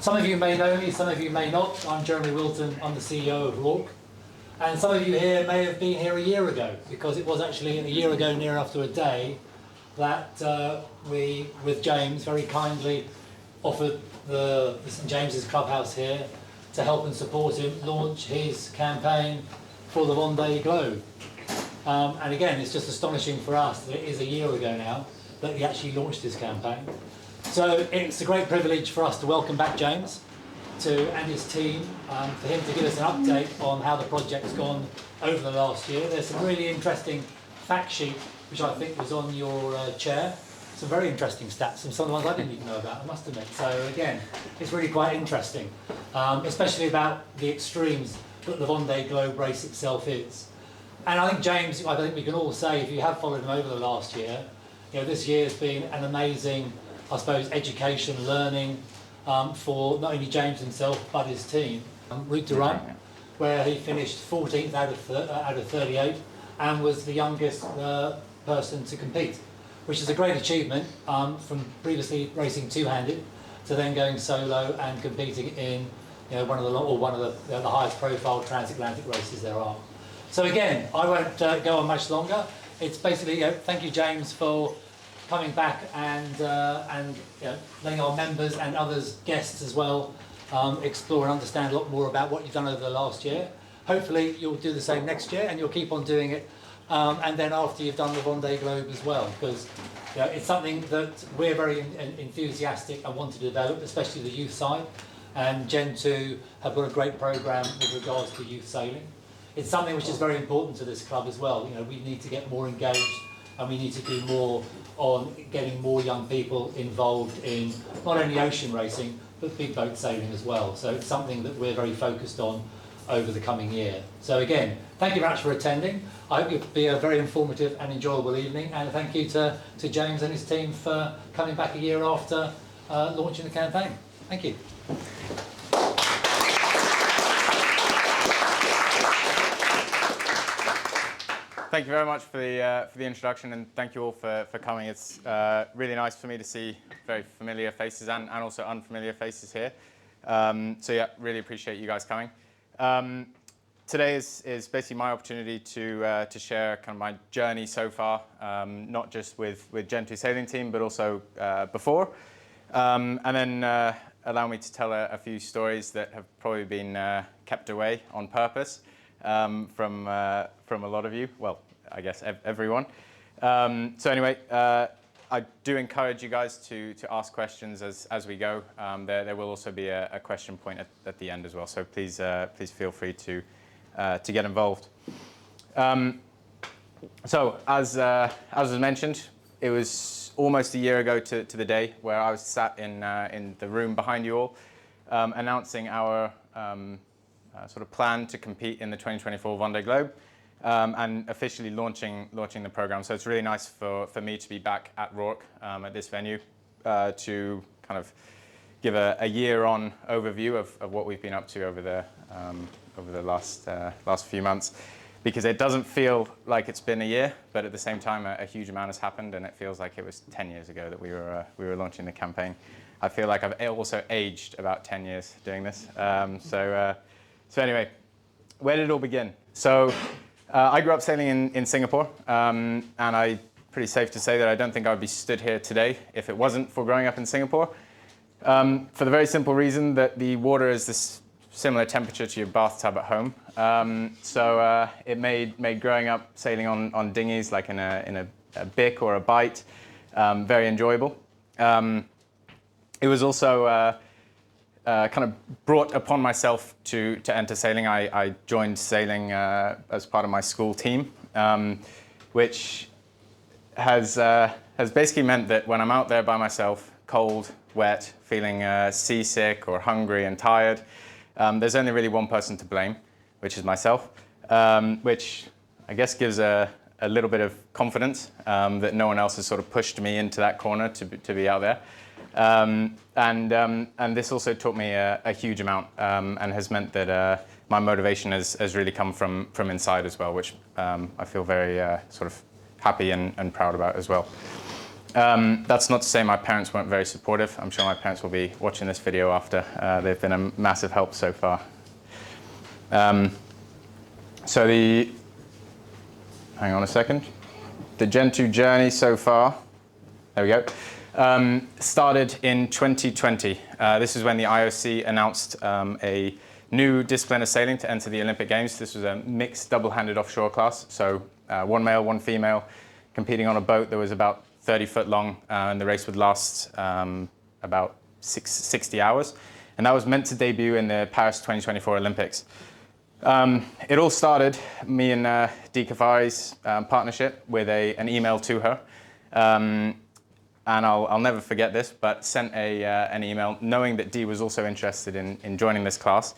Some of you may know me, some of you may not. I'm Jeremy Wilton, I'm the CEO of RORC. And some of you here may have been here a year ago, because it was actually a year ago, near after a day, that we, with James, very kindly offered the St James's Clubhouse here to help and support him launch his campaign for the Vendée Globe. And again, it's just astonishing for us that it is a year ago now that he actually launched his campaign. So it's a great privilege for us to welcome back James and his team, for him to give us an update on how the project's gone over the last year. There's some really interesting fact sheet which I think was on your chair. Some very interesting stats, and some of the ones I didn't even know about, I must admit. So again, it's really quite interesting, especially about the extremes that the Vendée Globe race itself is. And I think James, I think we can all say, if you have followed him over the last year, this year's been an amazing, I suppose, education, learning for not only James himself but his team. Route Du Rhum, where he finished 14th out of 38 and was the youngest person to compete, which is a great achievement, from previously racing two-handed to then going solo and competing in one of the highest profile transatlantic races there are. So again, I won't go on much longer. It's basically, thank you, James, for coming back and letting our members and others, guests as well, explore and understand a lot more about what you've done over the last year. Hopefully you'll do the same next year and you'll keep on doing it, and then after you've done the Vendée Globe as well, because it's something that we're very enthusiastic and want to develop, especially the youth side, and Gentoo have got a great programme with regards to youth sailing. It's something which is very important to this club as well. We need to get more engaged, and we need to do more on getting more young people involved in not only ocean racing but big boat sailing as well. So it's something that we're very focused on over the coming year. So again, thank you very much for attending. I hope it'll be a very informative and enjoyable evening, and thank you to James and his team for coming back a year after launching the campaign. Thank you. Thank you very much for the introduction, and thank you all for coming. It's really nice for me to see very familiar faces and also unfamiliar faces here. So yeah, really appreciate you guys coming. Today is basically my opportunity to share kind of my journey so far, not just with Gentoo Sailing Team, but also before, and then allow me to tell a few stories that have probably been kept away on purpose. From a lot of you, well, I guess everyone. So anyway, I do encourage you guys to ask questions as we go. There will also be a question point at the end as well. So please feel free to get involved. So as was mentioned, it was almost a year ago to the day where I was sat in the room behind you all, announcing our sort of plan to compete in the 2024 Vendée Globe, and officially launching the program. So it's really nice for me to be back at RORC at this venue to kind of give a year-on overview of what we've been up to over the last few months, because it doesn't feel like it's been a year, but at the same time a huge amount has happened, and it feels like it was 10 years ago that we were launching the campaign. I feel like I've also aged about 10 years doing this. So anyway, where did it all begin? So I grew up sailing in Singapore, and I'm pretty safe to say that I don't think I would be stood here today if it wasn't for growing up in Singapore, for the very simple reason that the water is this similar temperature to your bathtub at home. So it made growing up sailing on dinghies, like in a bick or a bight, very enjoyable. It was also kind of brought upon myself to enter sailing. I joined sailing as part of my school team, which has basically meant that when I'm out there by myself, cold, wet, feeling seasick or hungry and tired, there's only really one person to blame, which is myself, which I guess gives a little bit of confidence that no one else has sort of pushed me into that corner to be out there. And this also taught me a huge amount, and has meant that my motivation has really come from inside as well, which I feel very sort of happy and proud about as well. That's not to say my parents weren't very supportive. I'm sure my parents will be watching this video after. They've been a massive help so far. So hang on a second. The Gentoo journey so far, there we go, started in 2020. This is when the IOC announced a new discipline of sailing to enter the Olympic Games. This was a mixed double-handed offshore class, so one male, one female, competing on a boat that was about 30 foot long, and the race would last about 60 hours. And that was meant to debut in the Paris 2024 Olympics. It all started, me and Dee Caffari's partnership with an email to her. And I'll never forget this, but sent an email knowing that Dee was also interested in joining this class.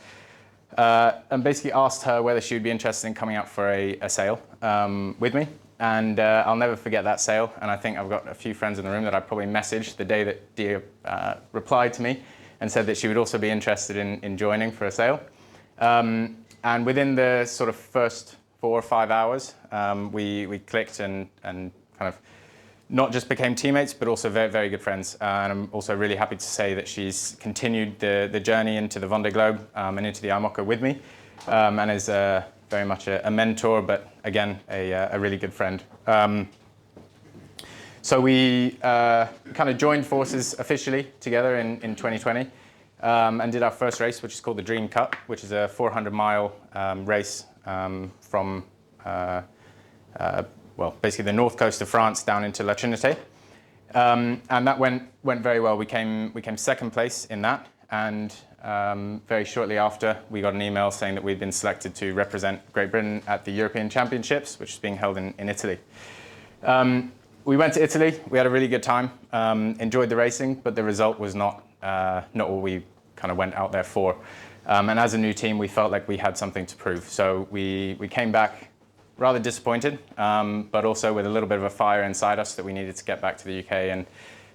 And basically asked her whether she would be interested in coming out for a sail with me. And I'll never forget that sail. And I think I've got a few friends in the room that I probably messaged the day that Dee replied to me and said that she would also be interested in joining for a sail. And within the sort of first 4 or 5 hours, we clicked and kind of not just became teammates, but also very, very good friends. And I'm also really happy to say that she's continued the journey into the Vendée Globe and into the IMOCA with me, and is very much a mentor, but again, a really good friend. So we kind of joined forces officially together in 2020 and did our first race, which is called the Dream Cup, which is a 400-mile race from well, basically the north coast of France down into La Trinité. And that went very well. We came second place in that, and very shortly after, we got an email saying that we'd been selected to represent Great Britain at the European Championships, which is being held in Italy. We went to Italy. We had a really good time, enjoyed the racing, but the result was not what we kind of went out there for. And as a new team, we felt like we had something to prove. So we came back rather disappointed, but also with a little bit of a fire inside us that we needed to get back to the UK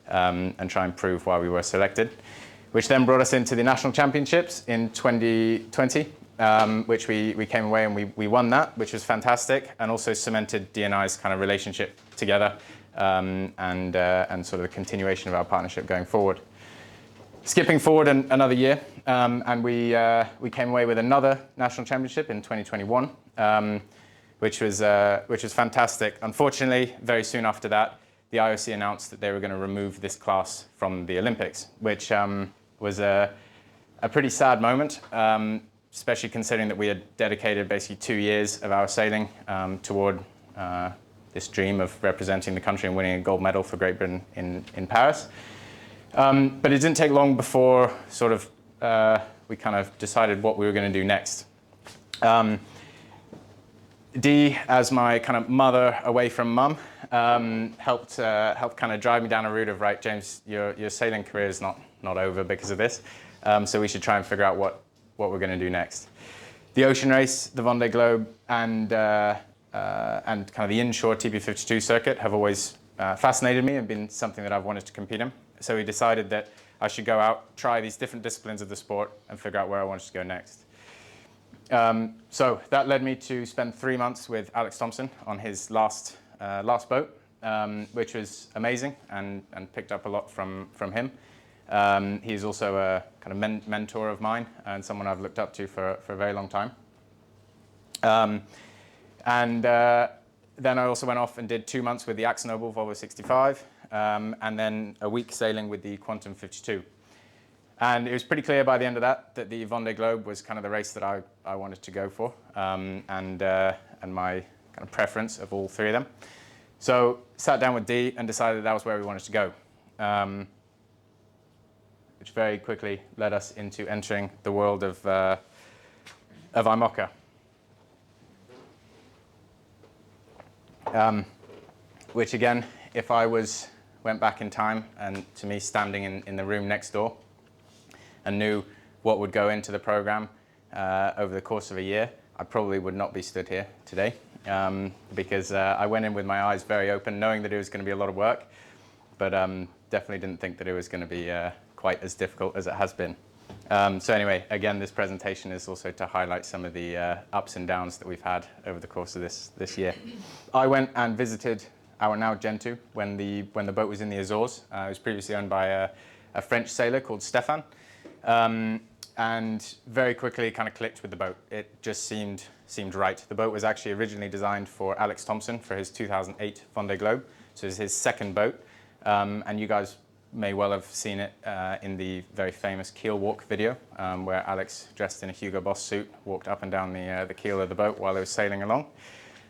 and try and prove why we were selected, which then brought us into the national championships in 2020, which we came away and we won that, which was fantastic, and also cemented Dee and I's kind of relationship together, and sort of the continuation of our partnership going forward. Skipping forward another year, and we came away with another national championship in 2021. Which was fantastic. Unfortunately, very soon after that, the IOC announced that they were going to remove this class from the Olympics, which was a pretty sad moment, especially considering that we had dedicated basically 2 years of our sailing toward this dream of representing the country and winning a gold medal for Great Britain in Paris. But it didn't take long before sort of we kind of decided what we were going to do next. Dee, as my kind of mother away from mum, helped kind of drive me down a route of, right, James, your sailing career is not over because of this, so we should try and figure out what we're going to do next. The ocean race, the Vendée Globe, and kind of the inshore TP52 circuit have always fascinated me and been something that I've wanted to compete in. So we decided that I should go out, try these different disciplines of the sport, and figure out where I wanted to go next. So that led me to spend 3 months with Alex Thompson on his last boat, which was amazing and picked up a lot from him. He's also a kind of mentor of mine and someone I've looked up to for a very long time. Then I also went off and did 2 months with the AkzoNobel Volvo 65, and then a week sailing with the Quantum 52. And it was pretty clear by the end of that the Vendée Globe was kind of the race that I wanted to go for, and my kind of preference of all 3 of them. So sat down with Dee and decided that was where we wanted to go, which very quickly led us into entering the world of IMOCA. Which again, if I went back in time and to me standing in the room next door, and knew what would go into the program over the course of a year, I probably would not be stood here today, because I went in with my eyes very open, knowing that it was going to be a lot of work, but definitely didn't think that it was going to be quite as difficult as it has been. So anyway, again, this presentation is also to highlight some of the ups and downs that we've had over the course of this year. I went and visited our now Gentoo when the boat was in the Azores. It was previously owned by a French sailor called Stéphane, and very quickly kind of clicked with the boat. It just seemed right. The boat was actually originally designed for Alex Thompson for his 2008 Vendée Globe, so it's his second boat, and you guys may well have seen it in the very famous keel walk video, where Alex, dressed in a Hugo Boss suit, walked up and down the keel of the boat while they were sailing along.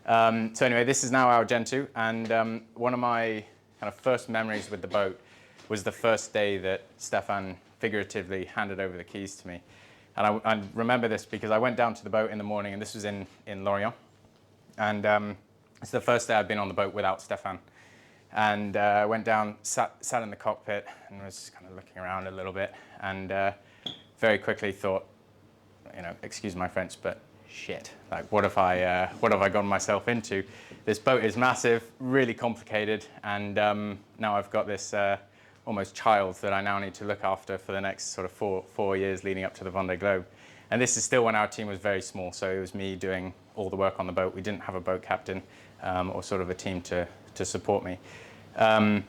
So anyway, this is now our Gentoo, and one of my kind of first memories with the boat was the first day that Stéphane figuratively handed over the keys to me. And I remember this because I went down to the boat in the morning, and this was in Lorient, and it's the first day I'd been on the boat without Stéphane. And I went down, sat in the cockpit, and was kind of looking around a little bit, and very quickly thought, excuse my French, but shit, like what have I gotten myself into? This boat is massive, really complicated, and now I've got this almost child that I now need to look after for the next sort of four years leading up to the Vendée Globe. And this is still when our team was very small, so it was me doing all the work on the boat. We didn't have a boat captain or sort of a team to support me. And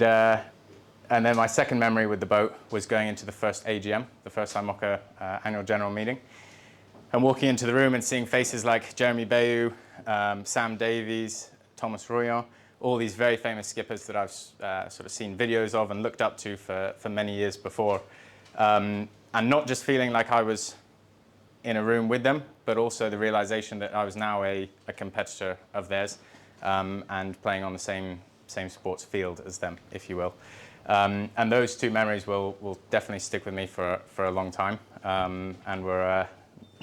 then my second memory with the boat was going into the first AGM, the first IMOCA annual general meeting, and walking into the room and seeing faces like Jeremy Bayou, Sam Davies, Thomas Rouillon, all these very famous skippers that I've sort of seen videos of and looked up to for many years before. And not just feeling like I was in a room with them, but also the realization that I was now a competitor of theirs, and playing on the same sports field as them, if you will. And those two memories will definitely stick with me for a long time, and were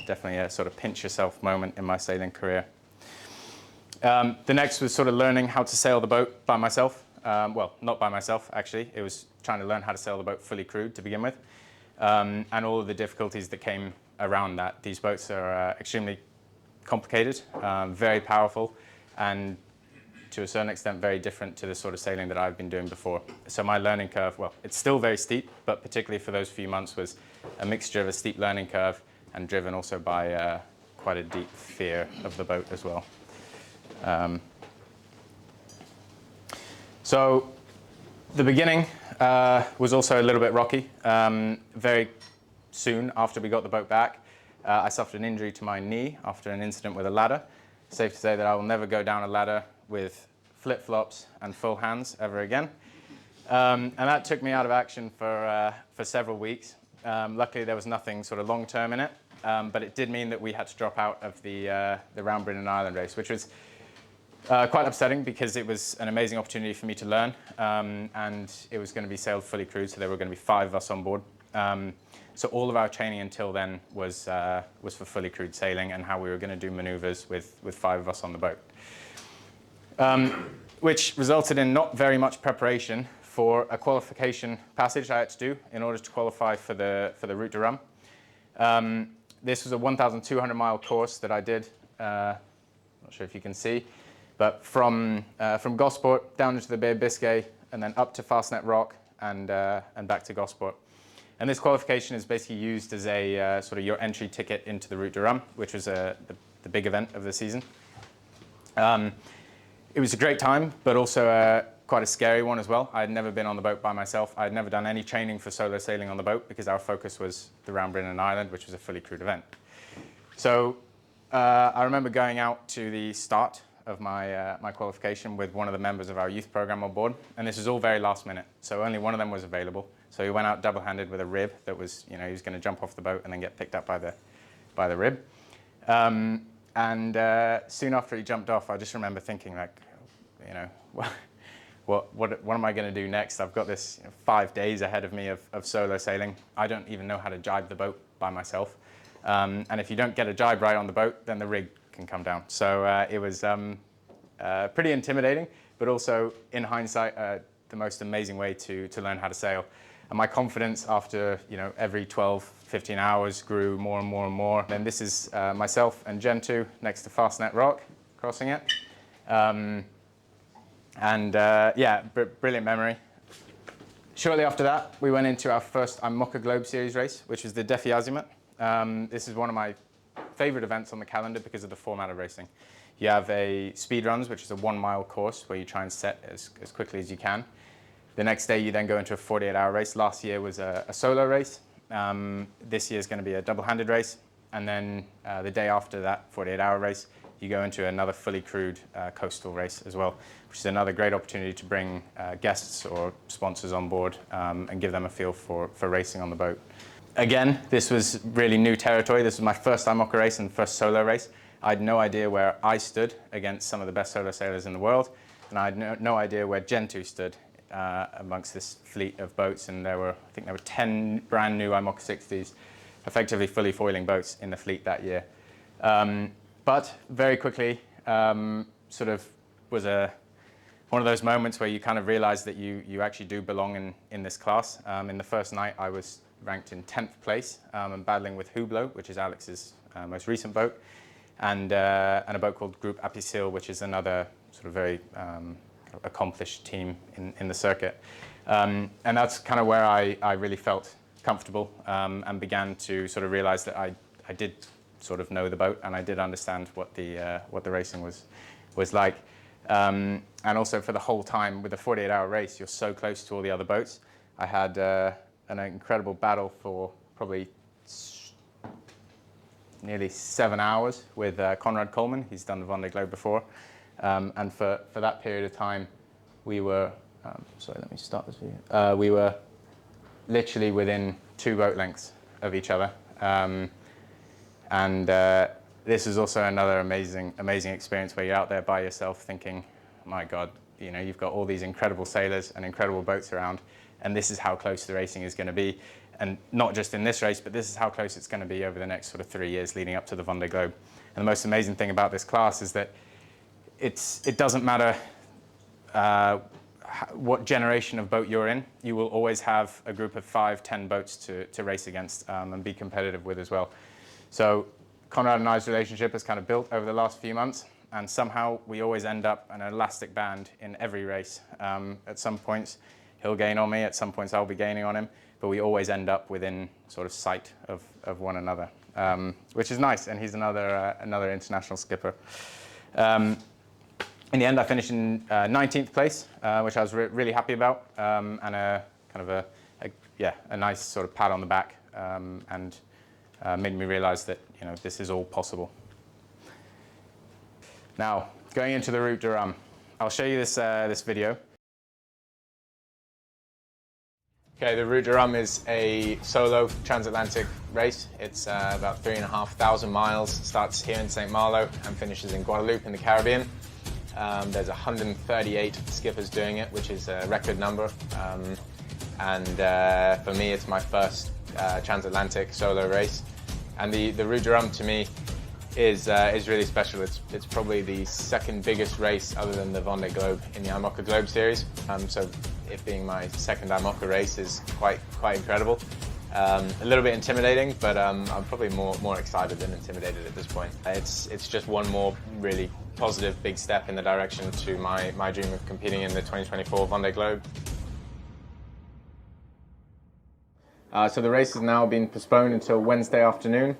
definitely a sort of pinch yourself moment in my sailing career. The next was sort of learning how to sail the boat by myself. Well, not by myself, actually. It was trying to learn how to sail the boat fully crewed to begin with, and all of the difficulties that came around that. These boats are extremely complicated, very powerful, and to a certain extent very different to the sort of sailing that I've been doing before. So my learning curve, well, it's still very steep, but particularly for those few months was a mixture of a steep learning curve and driven also by quite a deep fear of the boat as well. So the beginning was also a little bit rocky. Very soon after we got the boat back, I suffered an injury to my knee after an incident with a ladder. Safe to say that I will never go down a ladder with flip-flops and full hands ever again. And that took me out of action for several weeks. Luckily, there was nothing sort of long-term in it, but it did mean that we had to drop out of the Round Britain Island race, which was quite upsetting because it was an amazing opportunity for me to learn, and it was going to be sailed fully crewed, so there were going to be 5 of us on board. So all of our training until then was for fully crewed sailing and how we were going to do maneuvers with 5 of us on the boat, which resulted in not very much preparation for a qualification passage I had to do in order to qualify for the Route Du Rhum. This was a 1,200 mile course that I did. Not sure if you can see, but from Gosport down into the Bay of Biscay and then up to Fastnet Rock and back to Gosport. And this qualification is basically used as a sort of your entry ticket into the Route Du Rhum, which was the big event of the season. It was a great time, but also quite a scary one as well. I had never been on the boat by myself. I had never done any training for solo sailing on the boat because our focus was the Round Britain Island, which was a fully crewed event. So I remember going out to the start of my qualification with one of the members of our youth program on board, and this was all very last minute. So only one of them was available. So he went out double-handed with a rib that was, he was going to jump off the boat and then get picked up by the rib. And soon after he jumped off, I just remember thinking, like, what am I going to do next? I've got this 5 days ahead of me of solo sailing. I don't even know how to jibe the boat by myself. And if you don't get a jibe right on the boat, then the rig can come down. So it was pretty intimidating, but also, in hindsight, the most amazing way to learn how to sail. And my confidence after every 12, 15 hours grew more and more and more. Then this is myself and Gentoo next to Fastnet Rock, crossing it. Brilliant memory. Shortly after that, we went into our first IMOCA Globe Series race, which was the Défi-Azimut. This is one of my favorite events on the calendar because of the format of racing. You have a speed runs, which is a 1 mile course where you try and set as quickly as you can. The next day you then go into a 48-hour race. Last year was a solo race. This year is going to be a double-handed race. And then the day after that 48-hour race, you go into another fully crewed coastal race as well, which is another great opportunity to bring guests or sponsors on board and give them a feel for racing on the boat. Again, this was really new territory. This was my first IMOCA race and first solo race. I had no idea where I stood against some of the best solo sailors in the world, and I had no idea where Gentoo stood amongst this fleet of boats. And I think there were 10 brand new IMOCA 60s, effectively fully foiling boats in the fleet that year. But very quickly, sort of was one of those moments where you kind of realize that you actually do belong in this class. In the first night, I was ranked in 10th place and battling with Hublot, which is Alex's most recent boat, and a boat called Groupe Apicil, which is another sort of very accomplished team in the circuit. And that's kind of where I really felt comfortable and began to sort of realize that I did sort of know the boat, and I did understand what the racing was like. And also for the whole time with the 48-hour race, you're so close to all the other boats. I had an incredible battle for probably nearly 7 hours with Conrad Coleman. He's done the Vendée Globe before. And for that period of time, we were, sorry, let me start this video. We were literally within 2 boat lengths of each other. And this is also another amazing experience where you're out there by yourself thinking, my God, you know, you've got all these incredible sailors and incredible boats around, and this is how close the racing is going to be. And not just in this race, but this is how close it's going to be over the next sort of 3 years leading up to the Vendée Globe. And the most amazing thing about this class is that it doesn't matter what generation of boat you're in, you will always have a group of 5, 10 boats to race against and be competitive with as well. So Conrad and I's relationship has kind of built over the last few months, and somehow we always end up an elastic band in every race. At some points he'll gain on me, at some points I'll be gaining on him, but we always end up within sort of sight of one another, which is nice, and he's another international skipper. In the end, I finished in 19th place, which I was really happy about, and a kind of a nice sort of pat on the back, and made me realize that, you know, this is all possible. Now, going into the Route Du Rhum, I'll show you this video. Okay, the Route Du Rhum is a solo transatlantic race. It's about 3,500 miles. Starts here in St. Malo and finishes in Guadeloupe in the Caribbean. There's 138 skippers doing it, which is a record number. And for me, it's my first transatlantic solo race. And the Route Du Rhum to me is really special. It's probably the second biggest race other than the Vendee Globe in the Imoca Globe Series. So it being my second IMOCA race is quite incredible. A little bit intimidating, but I'm probably more excited than intimidated at this point. It's just one more really positive big step in the direction to my dream of competing in the 2024 Vendée Globe. So the race has now been postponed until Wednesday afternoon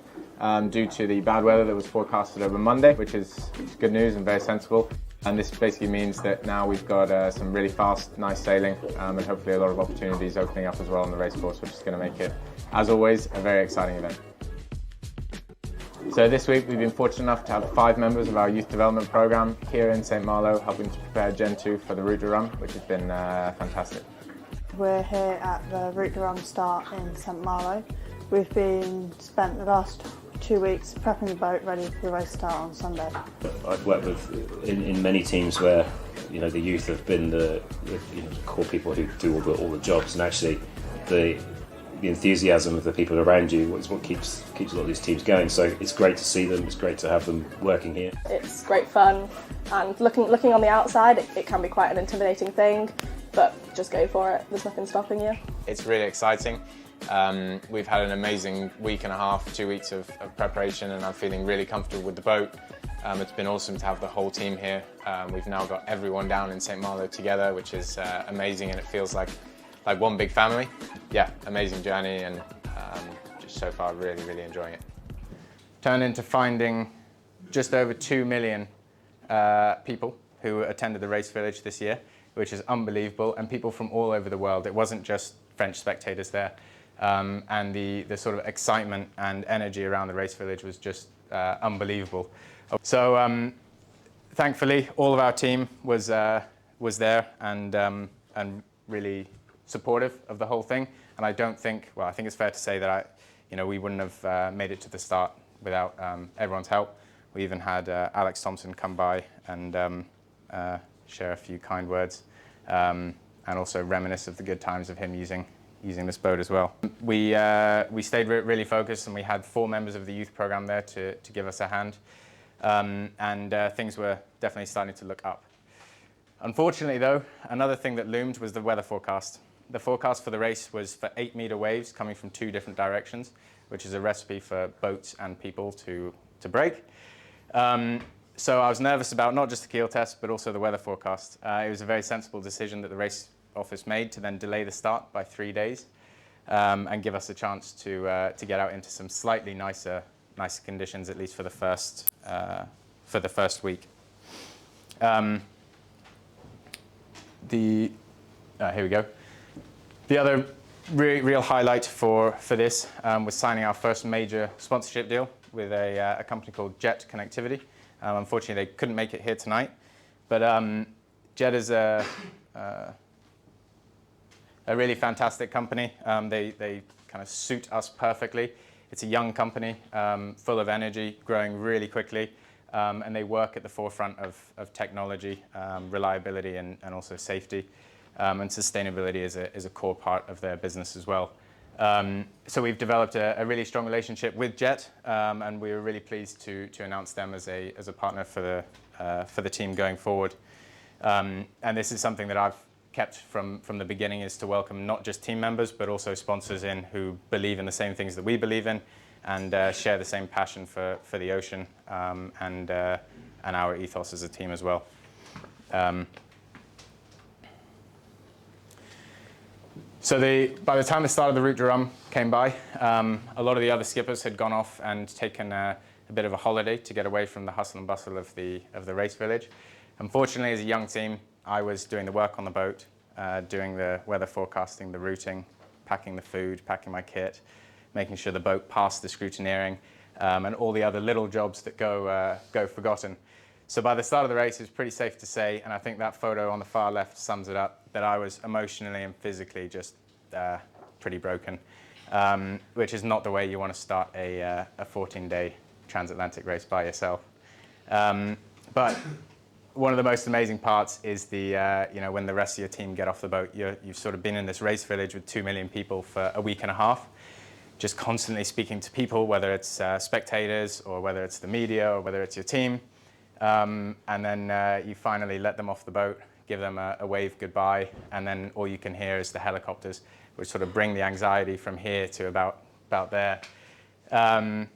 due to the bad weather that was forecasted over Monday, which is good news and very sensible. And this basically means that now we've got some really fast, nice sailing and hopefully a lot of opportunities opening up as well on the race course, which is going to make it, as always, a very exciting event. So this week we've been fortunate enough to have 5 members of our youth development program here in St. Malo helping to prepare Gentoo for the Route Du Rhum, which has been fantastic. We're here at the Route Du Rhum start in St. Malo. We've spent the last 2 weeks prepping the boat ready for the race start on Sunday. I've worked with in many teams where, you know, the youth have been the core people who do all the jobs, and actually the enthusiasm of the people around you is what keeps a lot of these teams going. So it's great to see them. It's great to have them working here. It's great fun, and looking on the outside, it can be quite an intimidating thing, but just go for it. There's nothing stopping you. It's really exciting. We've had an amazing week and a half, 2 weeks of preparation, and I'm feeling really comfortable with the boat. It's been awesome to have the whole team here. We've now got everyone down in St. Malo together, which is amazing, and it feels like one big family. Yeah, amazing journey, and just so far really enjoying it. Turned into finding just over 2 million people who attended the race village this year, which is unbelievable, and people from all over the world. It wasn't just French spectators there. And the sort of excitement and energy around the race village was just unbelievable. So thankfully, all of our team was there and really supportive of the whole thing. And I don't think, well, I think it's fair to say that we wouldn't have made it to the start without everyone's help. We even had Alex Thompson come by and share a few kind words, and also reminisce of the good times of him using this boat as well. We stayed really focused, and we had 4 members of the youth program there to give us a hand, and things were definitely starting to look up. Unfortunately though, another thing that loomed was the weather forecast. The forecast for the race was for 8-meter waves coming from 2 different directions, which is a recipe for boats and people to break. So I was nervous about not just the keel test, but also the weather forecast. It was a very sensible decision that the race office made to then delay the start by 3 days, and give us a chance to get out into some slightly nicer conditions, at least for the first week. Here we go. The other real highlight for this was signing our first major sponsorship deal with a company called Jet Connectivity. Unfortunately, they couldn't make it here tonight, but Jet is a really fantastic company. They kind of suit us perfectly. It's a young company, full of energy, growing really quickly, and they work at the forefront of technology, reliability, and also safety. And sustainability is a core part of their business as well. So we've developed a really strong relationship with Jet, and we were really pleased to announce them as a partner for the team going forward. And this is something that I've kept from the beginning, is to welcome not just team members, but also sponsors in who believe in the same things that we believe in, and share the same passion for the ocean, and our ethos as a team as well. So by the time the start of the Route Du Rhum came by, a lot of the other skippers had gone off and taken a bit of a holiday to get away from the hustle and bustle of the race village. Unfortunately, as a young team, I was doing the work on the boat, doing the weather forecasting, the routing, packing the food, packing my kit, making sure the boat passed the scrutineering, and all the other little jobs that go forgotten. So by the start of the race, it's pretty safe to say, and I think that photo on the far left sums it up, that I was emotionally and physically just pretty broken, which is not the way you want to start a 14-day transatlantic race by yourself. But one of the most amazing parts is when the rest of your team get off the boat. You've sort of been in this race village with 2 million people for a week and a half, just constantly speaking to people, whether it's spectators or whether it's the media or whether it's your team. And then you finally let them off the boat, give them a wave goodbye, and then all you can hear is the helicopters, which sort of bring the anxiety from here to about there. And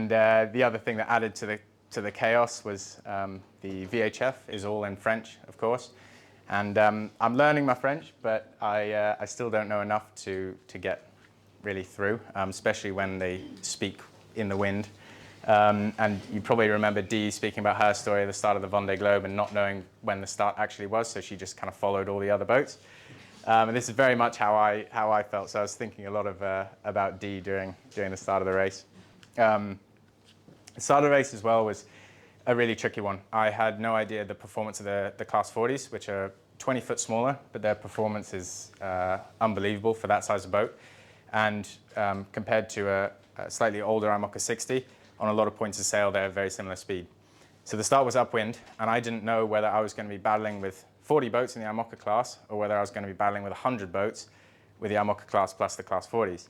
the other thing that added to the chaos was the VHF is all in French, of course. And I'm learning my French, but I still don't know enough to get really through, especially when they speak in the wind. And you probably remember Dee speaking about her story at the start of the Vendée Globe and not knowing when the start actually was, so she just kind of followed all the other boats. And this is very much how I felt, so I was thinking a lot about Dee during the start of the race. The start of the race as well was a really tricky one. I had no idea the performance of the Class 40s, which are 20 foot smaller, but their performance is unbelievable for that size of boat. And compared to a slightly older IMOCA 60, on a lot of points of sail, they're very similar speed. So the start was upwind, and I didn't know whether I was going to be battling with 40 boats in the IMOCA class, or whether I was going to be battling with 100 boats with the IMOCA class plus the Class 40s.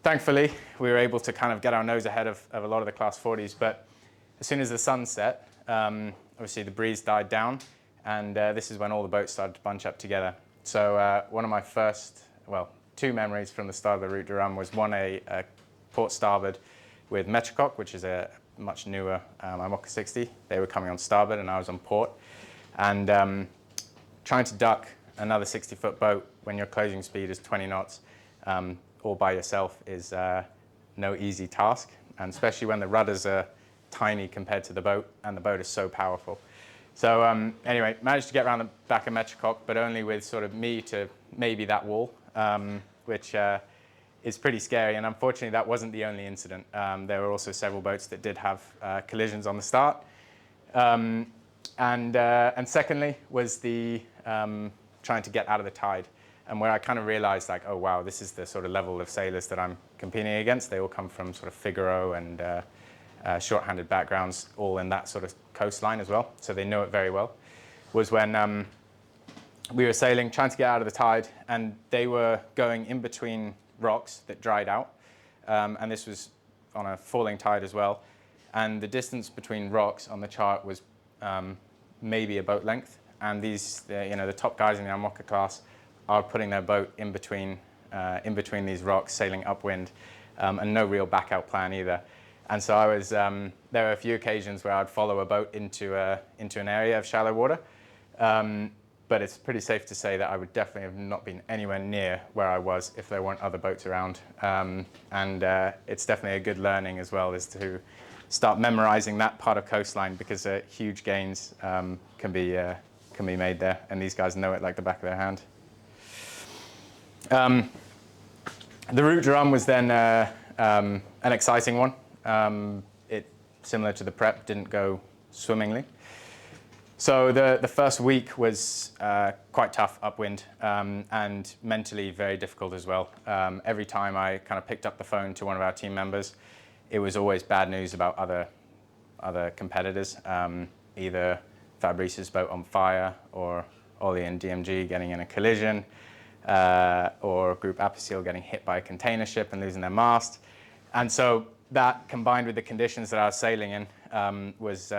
Thankfully, we were able to kind of get our nose ahead of a lot of the Class 40s, but as soon as the sun set, obviously the breeze died down, and this is when all the boats started to bunch up together. So one of my first, well, 2 memories from the start of the Route Du Rhum was one, a port starboard with Metrocoque, which is a much newer IMOCA 60. They were coming on starboard and I was on port. And trying to duck another 60-foot boat when your closing speed is 20 knots all by yourself is no easy task, and especially when the rudders are tiny compared to the boat, and the boat is so powerful. So anyway, managed to get around the back of Metrocock, but only with sort of me to maybe that wall, which is pretty scary. And unfortunately, that wasn't the only incident. There were also several boats that did have collisions on the start. And secondly was the trying to get out of the tide, and where I kind of realized, like, oh wow, this is the sort of level of sailors that I'm competing against. They all come from sort of Figaro and short-handed backgrounds, all in that sort of coastline as well, so they know it very well. Was when we were sailing, trying to get out of the tide, and they were going in between rocks that dried out, and this was on a falling tide as well. And the distance between rocks on the chart was maybe a boat length, and these, the top guys in the IMOCA class are putting their boat in between these rocks, sailing upwind, and no real back-out plan either. And so I was, there were a few occasions where I'd follow a boat into an area of shallow water, but it's pretty safe to say that I would definitely have not been anywhere near where I was if there weren't other boats around. And it's definitely a good learning as well, is to start memorizing that part of coastline, because huge gains can be made there, and these guys know it like the back of their hand. The Route Du Rhum was then an exciting one. It, similar to the prep, didn't go swimmingly. So the first week was quite tough upwind, and mentally very difficult as well. Every time I kind of picked up the phone to one of our team members, it was always bad news about other competitors, either Fabrice's boat on fire, or Ollie and DMG getting in a collision, or Group Apicil getting hit by a container ship and losing their mast. And so that, combined with the conditions that I was sailing in, was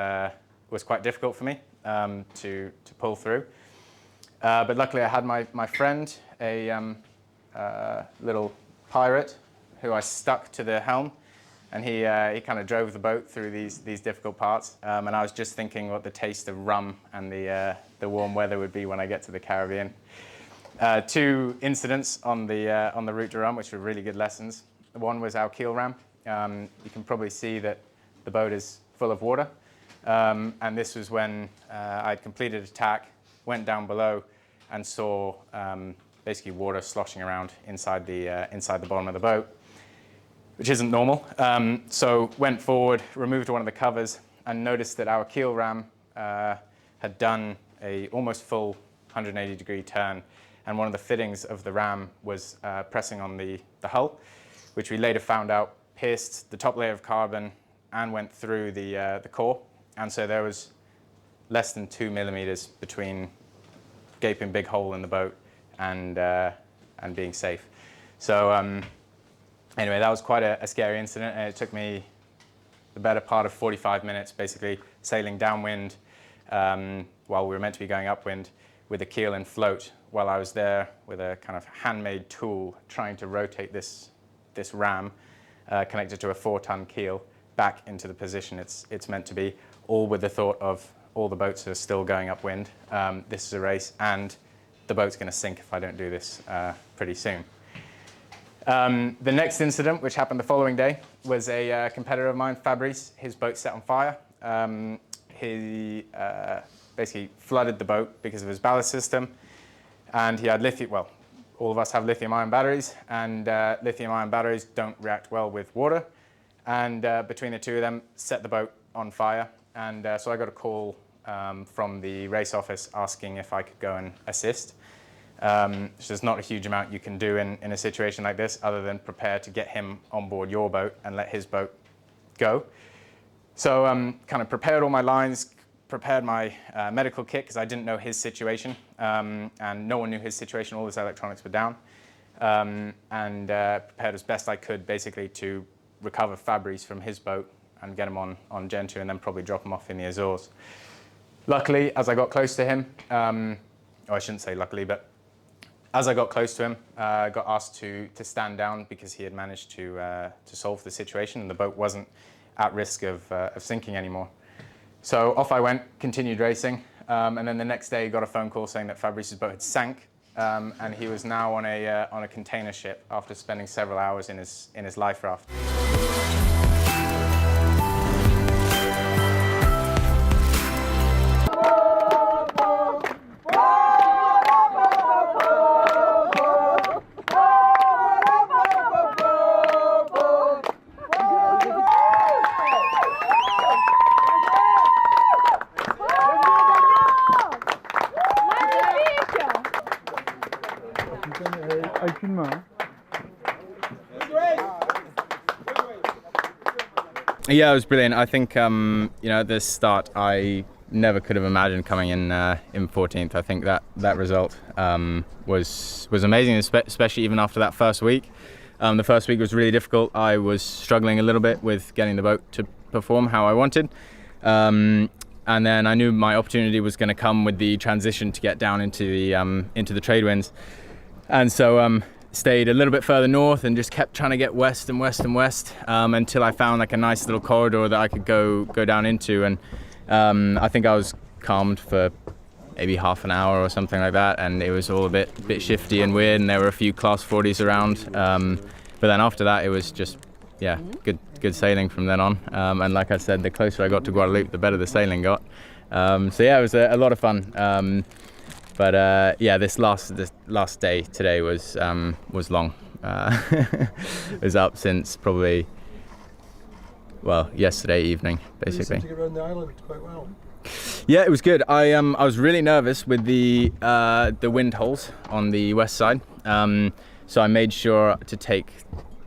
quite difficult for me to pull through. But luckily I had my friend, a little pirate, who I stuck to the helm, and he kind of drove the boat through these difficult parts. And I was just thinking what the taste of rum and the warm weather would be when I get to the Caribbean. Two incidents on the Route Du Rhum, which were really good lessons. One was our keel ram. You can probably see that the boat is full of water. And this was when I'd completed a tack, went down below, and saw basically water sloshing around inside the bottom of the boat, which isn't normal. So went forward, removed one of the covers, and noticed that our keel ram had done a almost full 180-degree turn, and one of the fittings of the ram was pressing on the hull, which we later found out pierced the top layer of carbon and went through the core. And so there was less than 2 millimeters between gaping big hole in the boat and being safe. So anyway, that was quite a scary incident, and it took me the better part of 45 minutes basically sailing downwind while we were meant to be going upwind with the keel and float, while I was there with a kind of handmade tool trying to rotate this ram connected to a 4-ton keel back into the position it's meant to be, all with the thought of all the boats are still going upwind. This is a race, and the boat's going to sink if I don't do this pretty soon. The next incident, which happened the following day, was a competitor of mine, Fabrice. His boat set on fire. He basically flooded the boat because of his ballast system, and he had lithium. Well, all of us have lithium-ion batteries, and lithium-ion batteries don't react well with water. And between the two of them, set the boat on fire. And so I got a call from the race office asking if I could go and assist. So there's not a huge amount you can do in a situation like this, other than prepare to get him on board your boat and let his boat go. So kind of prepared all my lines, prepared my medical kit, because I didn't know his situation, and no one knew his situation. All his electronics were down, and prepared as best I could, basically, to recover Fabrice from his boat and get him on Gentoo, and then probably drop him off in the Azores. Luckily, as I got close to him, or I shouldn't say luckily, but as I got close to him, I got asked to stand down, because he had managed to solve the situation, and the boat wasn't at risk of sinking anymore. So off I went, continued racing, and then the next day got a phone call saying that Fabrice's boat had sank, and he was now on a container ship after spending several hours in his life raft. Yeah, it was brilliant. I think at the start I never could have imagined coming in 14th. I think that result was amazing, especially even after that first week. The first week was really difficult. I was struggling a little bit with getting the boat to perform how I wanted. And then I knew my opportunity was going to come with the transition to get down into the trade winds. And so stayed a little bit further north and just kept trying to get west and west and west until I found like a nice little corridor that I could go down into. And I think I was calmed for maybe half an hour or something like that, and it was all a bit shifty and weird, and there were a few class 40s around. But then after that, it was just good sailing from then on. And like I said, the closer I got to Guadeloupe, the better the sailing got. So yeah, it was a lot of fun. But this last day today was long. It was up since probably yesterday evening, basically. You seem to get around the island quite well. Yeah, it was good. I was really nervous with the wind holes on the west side, so I made sure to take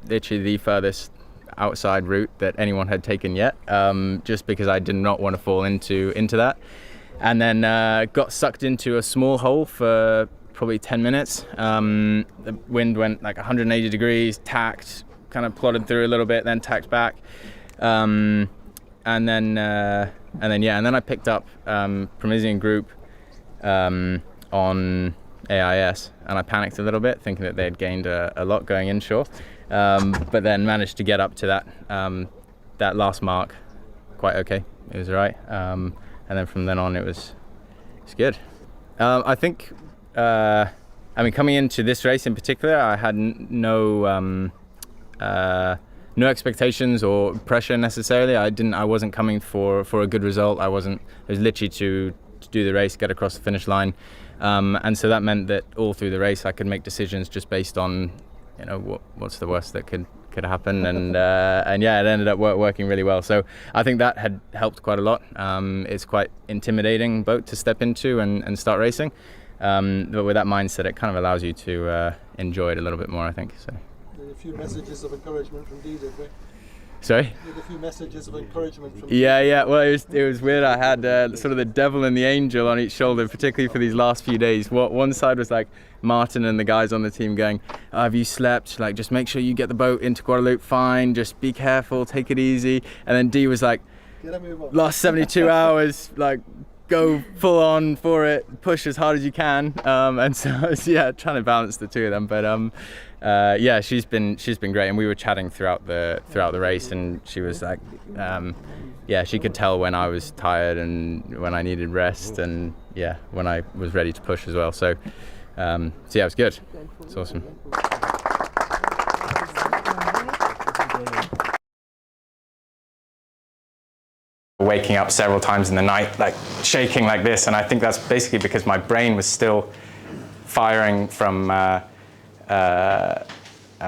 literally the furthest outside route that anyone had taken yet, just because I did not want to fall into that. And then got sucked into a small hole for probably 10 minutes. The wind went like 180 degrees, tacked, kind of plodded through a little bit, then tacked back. And then I picked up Parisian Group on AIS, and I panicked a little bit, thinking that they had gained a lot going inshore, but then managed to get up to that last mark quite okay. It was all right. And then from then on, it's good. I think, coming into this race in particular, I had no expectations or pressure necessarily. I wasn't coming for a good result. It was literally to do the race, get across the finish line. And so that meant that all through the race, I could make decisions just based on, what's the worst that could happen, and it ended up working really well. So I think that had helped quite a lot. It's quite intimidating boat to step into and start racing, but with that mindset, it kind of allows you to enjoy it a little bit more, I think. So. A few messages of encouragement from Dee, did we? Sorry? A few messages of encouragement from Yeah. Well, it was weird. I had sort of the devil and the angel on each shoulder, particularly for these last few days. One side was like Martin and the guys on the team going, oh, have you slept? Like, just make sure you get the boat into Guadeloupe fine. Just be careful, take it easy. And then Dee was like, last 72 hours, like, go full on for it, push as hard as you can. And so I was, trying to balance the two of them. But she's been great, and we were chatting throughout the race, and she was like, she could tell when I was tired and when I needed rest, and when I was ready to push as well. So it was good. It's awesome. Waking up several times in the night, like shaking like this, and I think that's basically because my brain was still firing from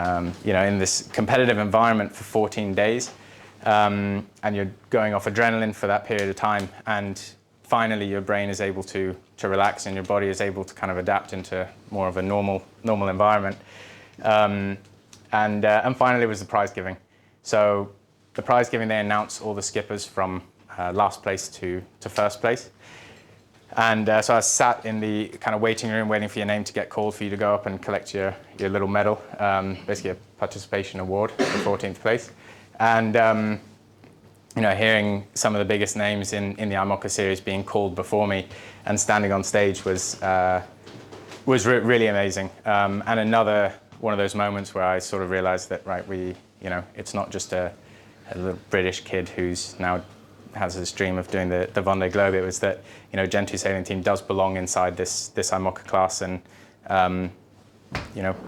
in this competitive environment for 14 days, and you're going off adrenaline for that period of time, and finally your brain is able to relax, and your body is able to kind of adapt into more of a normal environment. And finally was the prize giving. So the prize giving, they announce all the skippers from last place to first place. And so I sat in the kind of waiting room waiting for your name to get called for you to go up and collect your little medal, basically a participation award for 14th place. And hearing some of the biggest names in the IMOCA series being called before me and standing on stage was really amazing. And another one of those moments where I sort of realized that, it's not just a little British kid who's now has this dream of doing the Vendée Globe. It was that, Gentoo Sailing Team does belong inside this IMOCA class, and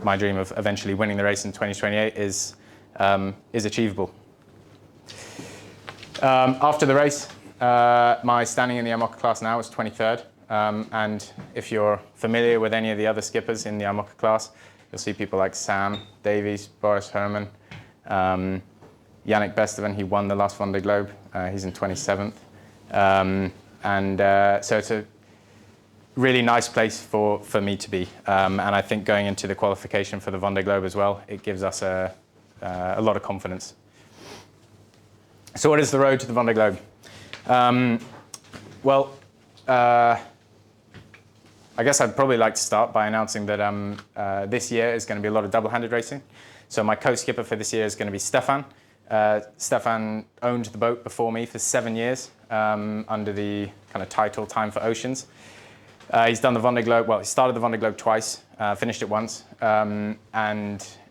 my dream of eventually winning the race in 2028 is achievable. After the race, my standing in the IMOCA class now is 23rd, and if you're familiar with any of the other skippers in the IMOCA class, you'll see people like Sam Davies, Boris Herman, Yannick Besteven. He won the last Vendée Globe. He's in 27th. So really nice place for me to be. And I think going into the qualification for the Vendée Globe as well, it gives us a lot of confidence. So what is the road to the Vendée Globe? I guess I'd probably like to start by announcing that this year is going to be a lot of double-handed racing. So my co-skipper for this year is going to be Stefan. Stefan owned the boat before me for 7 years under the kind of title Time for Oceans. He's done the Vendée Globe, well, he started the Vendée Globe twice, finished it once, and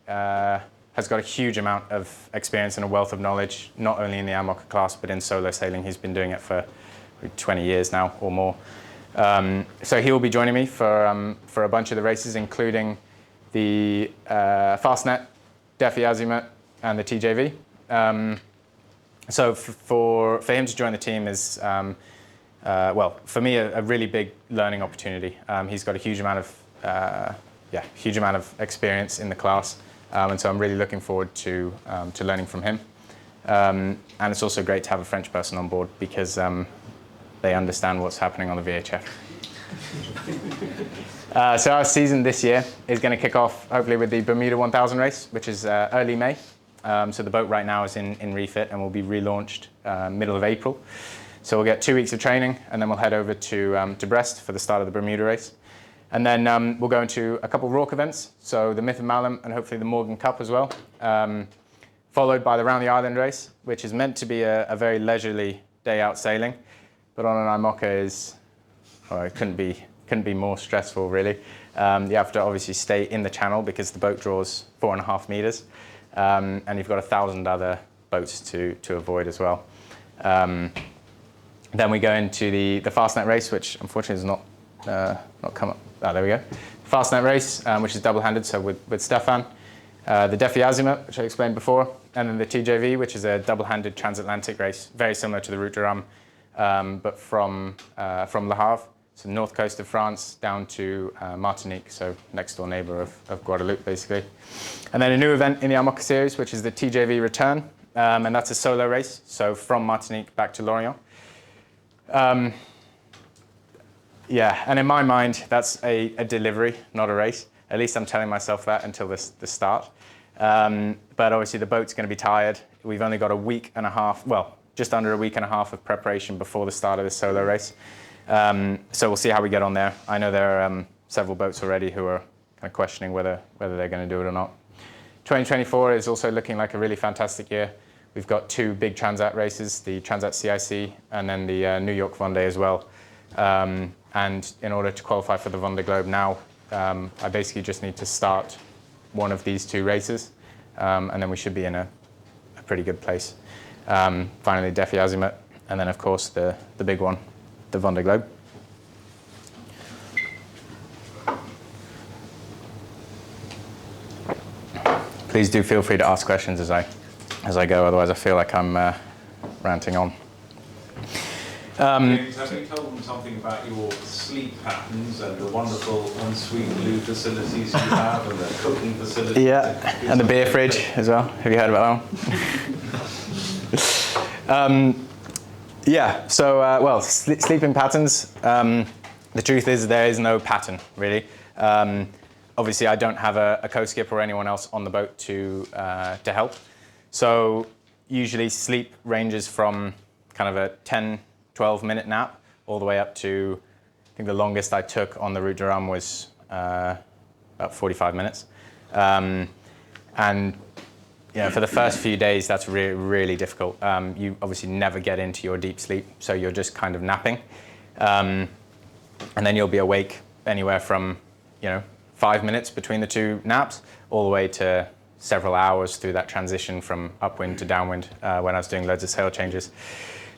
has got a huge amount of experience and a wealth of knowledge, not only in the IMOCA class, but in solo sailing. He's been doing it for 20 years now or more. So he will be joining me for a bunch of the races, including the Fastnet, Défi-Azimut, and the TJV. So for him to join the team is, well, for me, a really big learning opportunity. He's got a huge amount of experience in the class, and so I'm really looking forward to learning from him. And it's also great to have a French person on board because they understand what's happening on the VHF. So our season this year is going to kick off hopefully with the Bermuda 1000 race, which is early May. So the boat right now is in refit and will be relaunched middle of April. So we'll get 2 weeks of training and then we'll head over to Brest for the start of the Bermuda race. And then we'll go into a couple of RORC events, so the Myth of Malham and hopefully the Morgan Cup as well, followed by the Round the Island race, which is meant to be a very leisurely day out sailing. But on an IMOCA it couldn't be more stressful really. You have to obviously stay in the channel because the boat draws 4.5 meters, and you've got 1,000 other boats to avoid as well. Then we go into the Fastnet race, which unfortunately has not come up. Oh, there we go. Fastnet race, which is double-handed, so with Stefan. The Défi-Azimut, which I explained before, and then the TJV, which is a double-handed transatlantic race, very similar to the Route Du Rhum, but from Le Havre, so the north coast of France, down to Martinique, so next door neighbor of Guadeloupe, basically. And then a new event in the IMOCA series, which is the TJV Return, and that's a solo race, so from Martinique back to Lorient. Yeah, and in my mind, that's a delivery, not a race. At least I'm telling myself that until the start. But obviously the boat's going to be tired. We've only got a week and a half, well, just under a week and a half of preparation before the start of this solo race. So we'll see how we get on there. I know there are several boats already who are kind of questioning whether they're going to do it or not. 2024 is also looking like a really fantastic year. We've got 2 big Transat races, the Transat CIC and then the New York Vendée as well. And in order to qualify for the Vendée Globe now, I basically just need to start one of these 2 races, and then we should be in a pretty good place. Finally, Défi-Azimut, and then of course the big one, the Vendée Globe. Please do feel free to ask questions as I go, otherwise I feel like I'm ranting on. James, have you told them something about your sleep patterns and the wonderful ensuite loo facilities you have and the cooking facilities? Yeah, and the beer fridge as well. Have you heard about that one? Yeah, so, well, sleeping patterns. The truth is there is no pattern, really. Obviously, I don't have a co-skipper or anyone else on the boat to help. So usually sleep ranges from kind of a 10, 12-minute nap all the way up to, I think the longest I took on the Route Du Rhum was about 45 minutes. And for the first few days, that's really difficult. You obviously never get into your deep sleep, so you're just kind of napping. And then you'll be awake anywhere from 5 minutes between the 2 naps, all the way to several hours through that transition from upwind to downwind when I was doing loads of sail changes.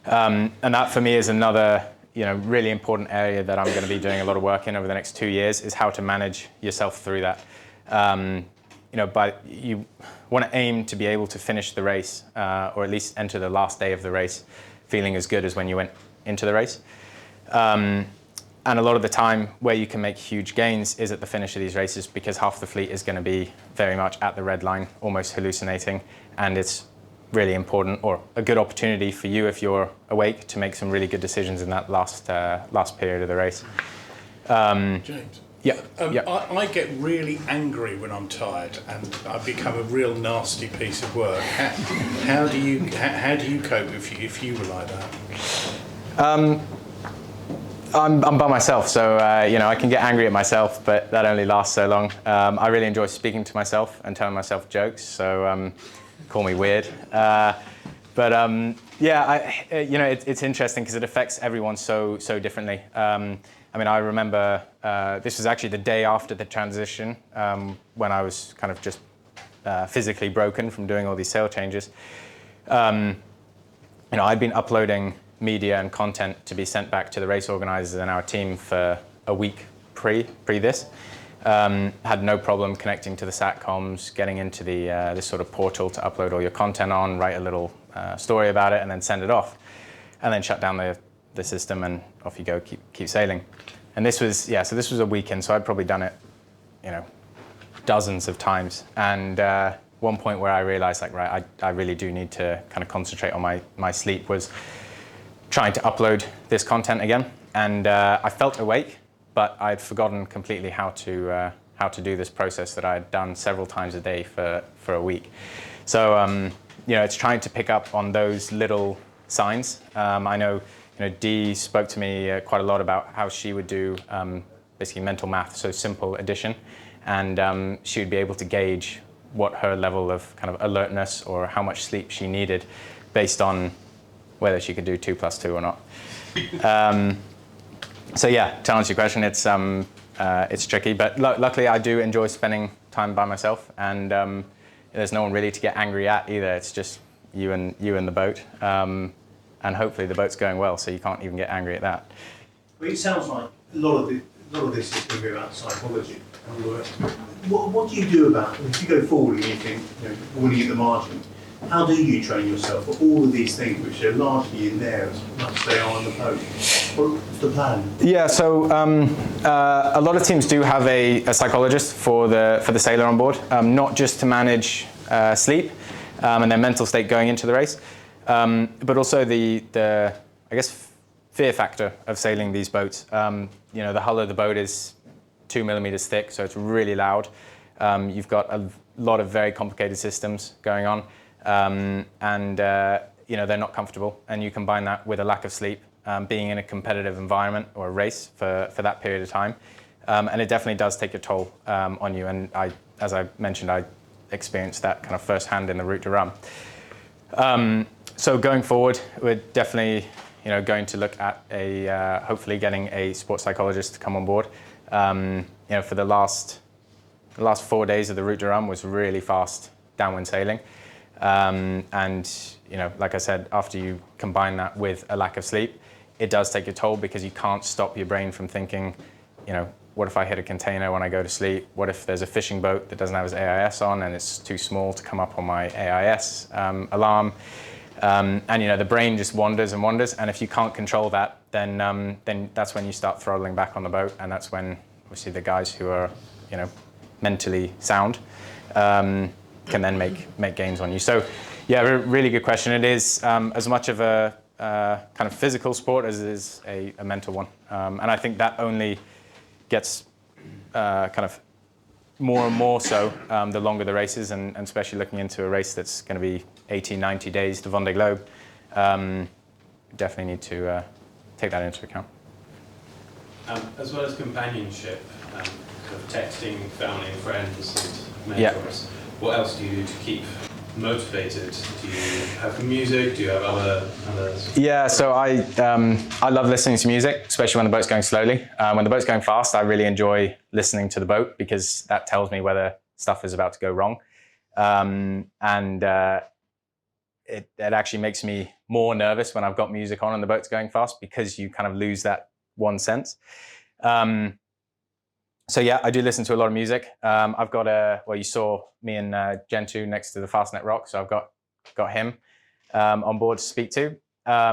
And that for me is another really important area that I'm going to be doing a lot of work in over the next 2 years, is how to manage yourself through that. But you want to aim to be able to finish the race, or at least enter the last day of the race feeling as good as when you went into the race. And a lot of the time where you can make huge gains is at the finish of these races, because half the fleet is going to be very much at the red line, almost hallucinating, and it's really important, or a good opportunity for you if you're awake, to make some really good decisions in that last period of the race. James. Yeah. I get really angry when I'm tired, and I become a real nasty piece of work. How do you cope if you were like that? I'm by myself, so I can get angry at myself, but that only lasts so long. I really enjoy speaking to myself and telling myself jokes, so call me weird. It's interesting because it affects everyone so differently. I remember this was actually the day after the transition, when I was kind of just physically broken from doing all these sail changes. I'd been uploading media and content to be sent back to the race organizers and our team for a week pre this. Had no problem connecting to the SATCOMs, getting into this sort of portal to upload all your content on, write a little story about it, and then send it off, and then shut down the system, and off you go, keep sailing. And this was a weekend, so I'd probably done it, dozens of times. And one point where I realized, I really do need to kind of concentrate on my sleep was trying to upload this content again. And I felt awake, but I'd forgotten completely how to do this process that I had done several times a day for a week. So it's trying to pick up on those little signs. I know Dee spoke to me quite a lot about how she would do basically mental math, so simple addition, and she would be able to gauge what her level of kind of alertness or how much sleep she needed based on whether she could do 2 + 2 or not. To answer your question, it's tricky, but luckily I do enjoy spending time by myself, and there's no one really to get angry at either. It's just you and the boat, and hopefully the boat's going well, so you can't even get angry at that. Well, it sounds like a lot of this is going to be about psychology. What do you do about if you go forward and you think, warning at the margin? How do you train yourself for all of these things which are largely in there as much as they are on the boat? What's the plan? Yeah, so a lot of teams do have a psychologist for the sailor on board, not just to manage sleep and their mental state going into the race, but also the I guess fear factor of sailing these boats. The hull of the boat is 2 millimeters thick, so it's really loud. You've got a lot of very complicated systems going on. They're not comfortable, and you combine that with a lack of sleep, being in a competitive environment or a race for that period of time, and it definitely does take a toll on you. And as I mentioned, I experienced that kind of firsthand in the Route Du Rhum. So going forward, we're definitely going to look at hopefully getting a sports psychologist to come on board. For the last 4 days of the Route Du Rhum was really fast downwind sailing. Like I said, after you combine that with a lack of sleep, it does take a toll because you can't stop your brain from thinking, what if I hit a container when I go to sleep? What if there's a fishing boat that doesn't have its AIS on and it's too small to come up on my AIS alarm? The brain just wanders and wanders, and if you can't control that, then that's when you start throttling back on the boat, and that's when obviously the guys who are, mentally sound can then make gains on you. So, really good question. It is as much of a kind of physical sport as it is a mental one, and I think that only gets kind of more and more so the longer the race is, and especially looking into a race that's going to be 80, 90 days, the Vendée Globe. Definitely need to take that into account. As well as companionship, kind of texting family and friends and mentors, what else do you do to keep motivated? Do you have music? Do you have others? Yeah, so I love listening to music, especially when the boat's going slowly. When the boat's going fast, I really enjoy listening to the boat because that tells me whether stuff is about to go wrong. It actually makes me more nervous when I've got music on and the boat's going fast because you kind of lose that one sense. I do listen to a lot of music. I've got you saw me and Gentoo next to the Fastnet Rock, so I've got him on board to speak to. I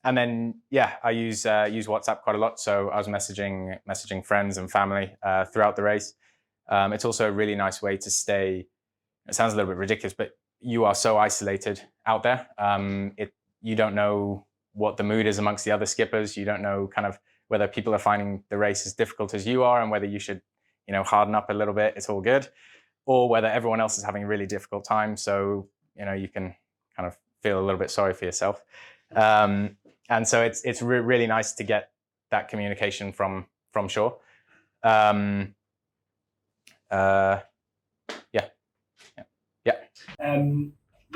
use WhatsApp quite a lot, so I was messaging friends and family throughout the race. It's also a really nice way to stay. It sounds a little bit ridiculous, but you are so isolated out there. You don't know what the mood is amongst the other skippers. You don't know kind of whether people are finding the race as difficult as you are and whether you should, harden up a little bit, it's all good, or whether everyone else is having a really difficult time, so, you can kind of feel a little bit sorry for yourself. And so it's really nice to get that communication from shore. You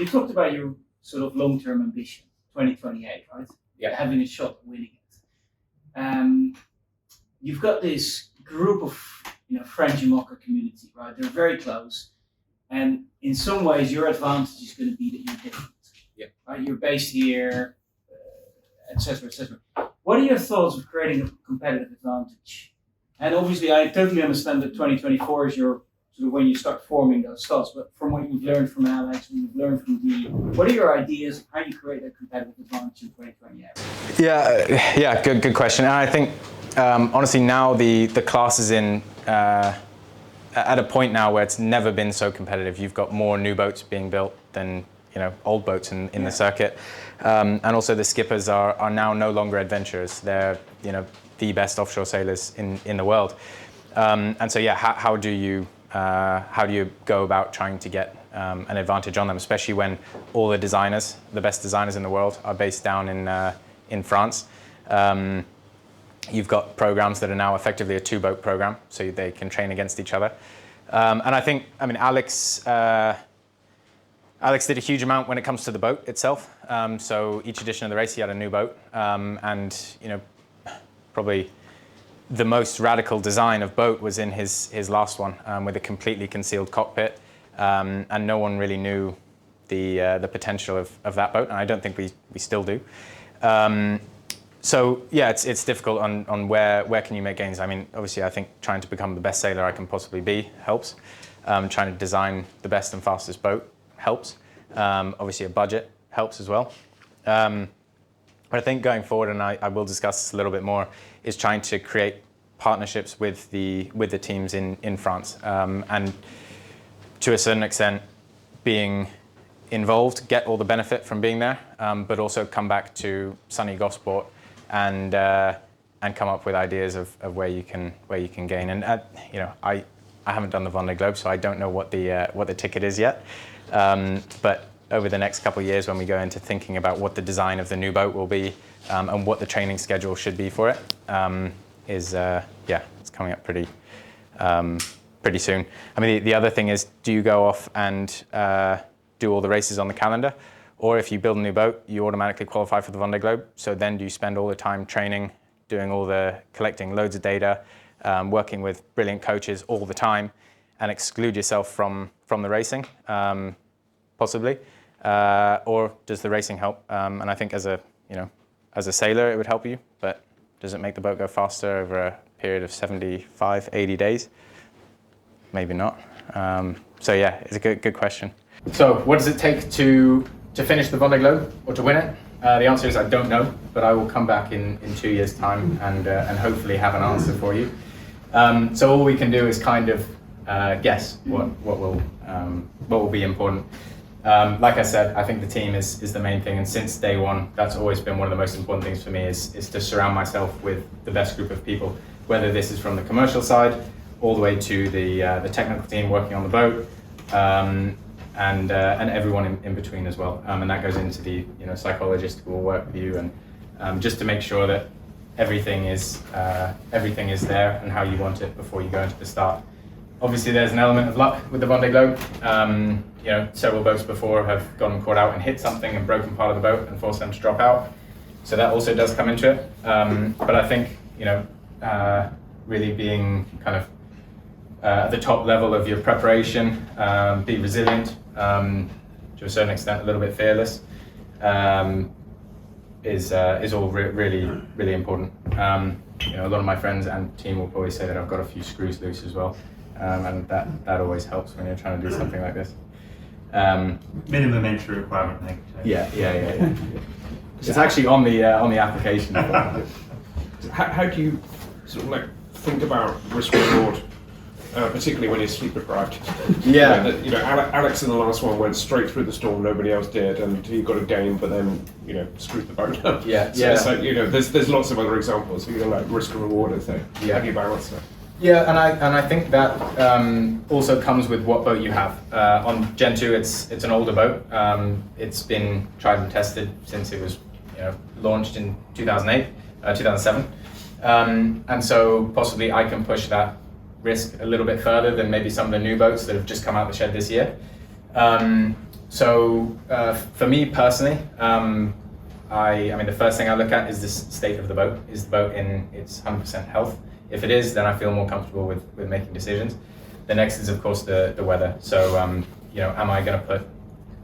talked about your sort of long-term ambition, 2028, right? Yeah. Having a shot at winning it. You've got this group of French IMOCA community, right? They're very close, and in some ways, your advantage is going to be that you're different. Yeah. Right? You're based here, etc., etc. What are your thoughts of creating a competitive advantage? And obviously, I totally understand that 2024 is your sort of when you start forming those thoughts. But from what you've learned from Alex, what you've learned from Dee, what are your ideas of how you create a competitive advantage in 2028? Yeah, good question. And I think honestly now the class is in at a point now where it's never been so competitive. You've got more new boats being built than old boats in the circuit, and also the skippers are now no longer adventurers. They're the best offshore sailors in the world, and so how do you go about trying to get an advantage on them, especially when all the best designers in the world are based down in France. You've got programs that are now effectively a two-boat program, so they can train against each other. And I think, Alex did a huge amount when it comes to the boat itself. So each edition of the race, he had a new boat, and probably the most radical design of boat was in his last one, with a completely concealed cockpit, and no one really knew the potential of that boat, and I don't think we still do. So yeah, it's difficult on where can you make gains. I mean, obviously, I think trying to become the best sailor I can possibly be helps. Trying to design the best and fastest boat helps. Obviously, a budget helps as well. But I think going forward, and I will discuss this a little bit more, is trying to create partnerships with the teams in France, and to a certain extent, being involved, get all the benefit from being there, but also come back to sunny Gosport and come up with ideas of where you can gain. And I haven't done the Vendée Globe, so I don't know what the ticket is yet. But over the next couple of years, when we go into thinking about what the design of the new boat will be, and what the training schedule should be for it, it's coming up pretty soon. I mean, the other thing is, do you go off and do all the races on the calendar? Or if you build a new boat, you automatically qualify for the Vendée Globe. So then do you spend all the time training, collecting loads of data, working with brilliant coaches all the time, and exclude yourself from the racing, possibly? Or does the racing help? And I think as a sailor, it would help you, but does it make the boat go faster over a period of 75, 80 days? Maybe not. So yeah, it's a good question. So what does it take to finish the Vendée Globe or to win it? The answer is I don't know, but I will come back in 2 years' time and hopefully have an answer for you. So all we can do is kind of guess what will be important. Like I said, I think the team is the main thing, and since day one, that's always been one of the most important things for me, is to surround myself with the best group of people, whether this is from the commercial side all the way to the technical team working on the boat, and everyone in between as well. And that goes into the psychologist who will work with you, and just to make sure that everything is there and how you want it before you go into the start. Obviously, there's an element of luck with the Vendée Globe. Several boats before have gone caught out and hit something and broken part of the boat and forced them to drop out. So that also does come into it. But I think really being kind of at the top level of your preparation, be resilient, to a certain extent, a little bit fearless, is all really important. A lot of my friends and team will probably say that I've got a few screws loose as well, and that always helps when you're trying to do something like this. Minimum entry requirement, I think. Yeah. It's actually on the application. How do you sort of think about risk reward particularly when you're sleep deprived. Yeah. Alex in the last one went straight through the storm, nobody else did, and he got a game, but then, screwed the boat up. Yeah. So, there's lots of other examples, like risk and reward as they how do you balance that? Yeah, and I think that also comes with what boat you have. On Gentoo, it's an older boat. It's been tried and tested since it was launched in 2007. And so possibly I can push that risk a little bit further than maybe some of the new boats that have just come out the shed this year. For me personally, I mean the first thing I look at is the state of the boat. Is the boat in its 100% health? If it is, then I feel more comfortable with making decisions. The next is of course the weather. So am I going to put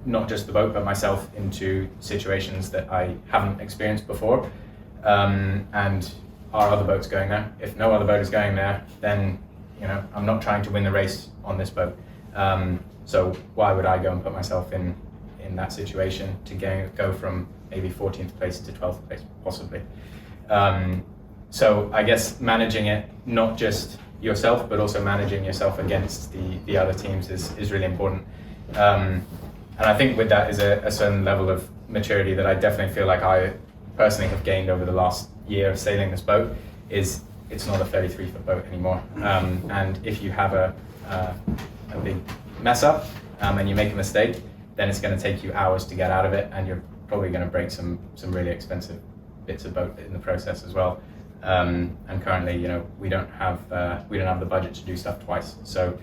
not just the boat but myself into situations that I haven't experienced before? And are other boats going there? If no other boat is going there, then I'm not trying to win the race on this boat. So why would I go and put myself in that situation to go from maybe 14th place to 12th place possibly? So I guess managing it, not just yourself, but also managing yourself against the other teams is really important. And I think with that is a certain level of maturity that I definitely feel like I personally have gained over the last year of sailing this boat. It's not a 33-foot boat anymore. And if you have a big mess up and you make a mistake, then it's going to take you hours to get out of it, and you're probably going to break some really expensive bits of boat in the process as well. And currently, we don't have the budget to do stuff twice. So,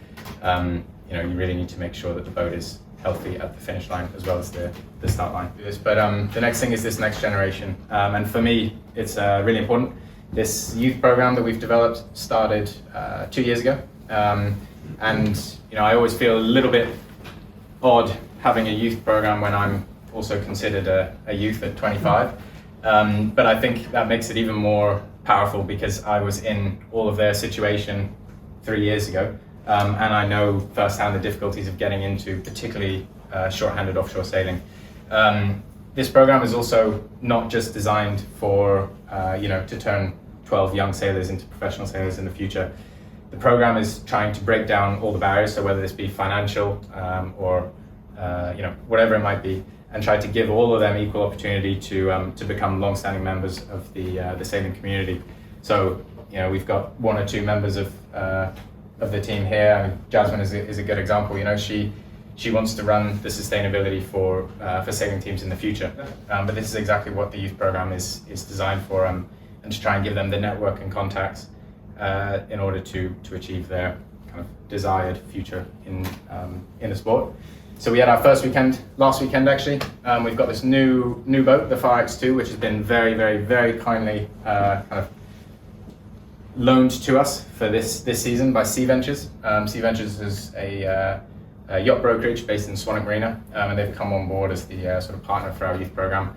you really need to make sure that the boat is healthy at the finish line as well as the start line. But the next thing is this next generation, and for me, it's really important. This youth program that we've developed started 2 years ago, and I always feel a little bit odd having a youth program when I'm also considered a youth at 25. But I think that makes it even more powerful because I was in all of their situation 3 years ago, and I know firsthand the difficulties of getting into particularly short-handed offshore sailing. This program is also not just designed for to turn 12 young sailors into professional sailors in the future. The program is trying to break down all the barriers, so whether this be financial or whatever it might be, and try to give all of them equal opportunity to become long-standing members of the sailing community. So we've got 1 or 2 members of the team here. I mean, Jasmine is a good example. She wants to run the sustainability for sailing teams in the future. But this is exactly what the youth program is designed for, and to try and give them the network and contacts in order to achieve their kind of desired future in the sport. So we had our first weekend last weekend actually. We've got this new boat, the Far X2, which has been very, very, very kindly kind of loaned to us for this season by Sea Ventures. Sea Ventures is a yacht brokerage based in Swanwick Marina, and they've come on board as the sort of partner for our youth program.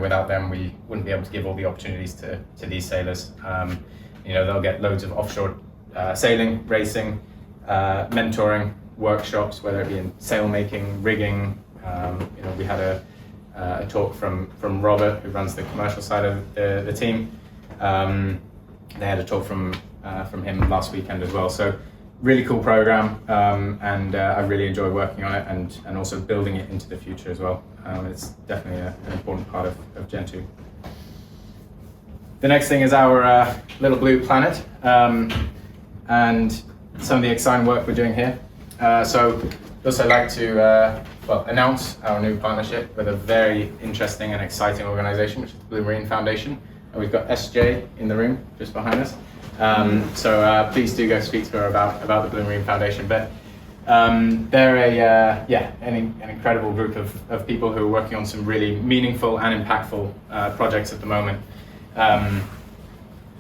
Without them, we wouldn't be able to give all the opportunities to these sailors. They'll get loads of offshore sailing, racing, mentoring, workshops, whether it be in sail making, rigging. We had a talk from Robert, who runs the commercial side of the team. They had a talk from him last weekend as well. So really cool program, and I really enjoy working on it and also building it into the future as well. It's definitely an important part of Gentoo. The next thing is our little blue planet, and some of the exciting work we're doing here. So I'd also like to announce our new partnership with a very interesting and exciting organisation, which is the Blue Marine Foundation. And we've got SJ in the room just behind us. So please do go speak to her about the Blue Marine Foundation. But they're an incredible group of people who are working on some really meaningful and impactful projects at the moment.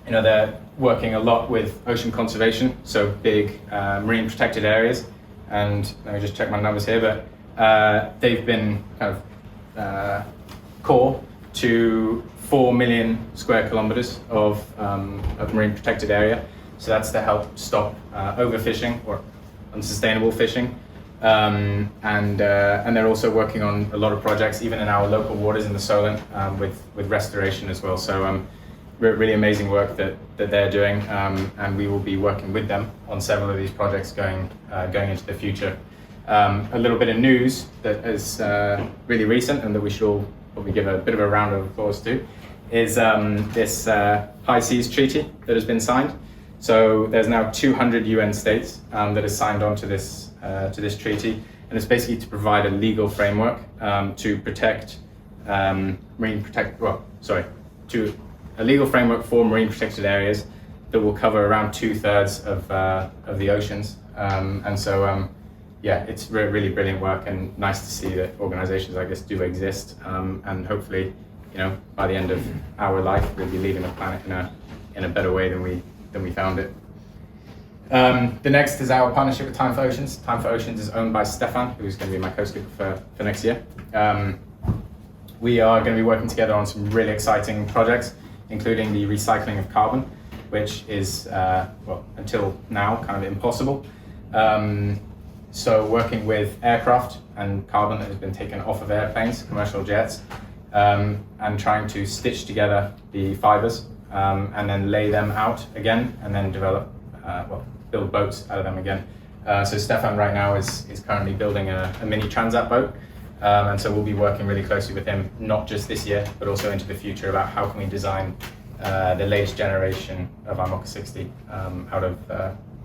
They're working a lot with ocean conservation, so big marine protected areas. And let me just check my numbers here, but they've been kind of core to 4 million square kilometers of marine protected area. So that's to help stop overfishing or unsustainable fishing. And they're also working on a lot of projects, even in our local waters in the Solent, with restoration as well. So really amazing work that they're doing, and we will be working with them on several of these projects going into the future. A little bit of news that is really recent and that we should all probably give a bit of a round of applause to is this High Seas Treaty that has been signed. So there's now 200 UN states that have signed on to this treaty, and it's basically to provide a legal framework to protect a legal framework for marine protected areas that will cover around 2/3 of the oceans. And so yeah, it's really brilliant work, and nice to see that organizations like this do exist, and hopefully, you know, by the end of our life, we'll be leaving the planet in a better way than we found it. The next is our partnership with Time for Oceans. Time for Oceans is owned by Stefan, who's going to be my co-skipper for next year. We are going to be working together on some really exciting projects, including the recycling of carbon, which is, well, until now, kind of impossible. So working with aircraft and carbon that has been taken off of airplanes, commercial jets, and trying to stitch together the fibers and then lay them out again, and then develop, build boats out of them again. So Stefan right now is currently building a mini Transat boat, and so we'll be working really closely with him, not just this year, but also into the future, about how can we design the latest generation of IMOCA 60 out of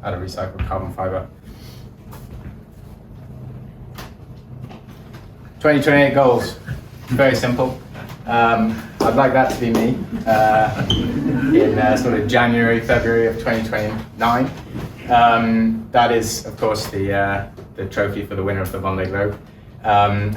recycled carbon fiber. 2028 goals, very simple. I'd like that to be me in sort of January, February of 2029. That is, of course, the trophy for the winner of the Vendee Globe. And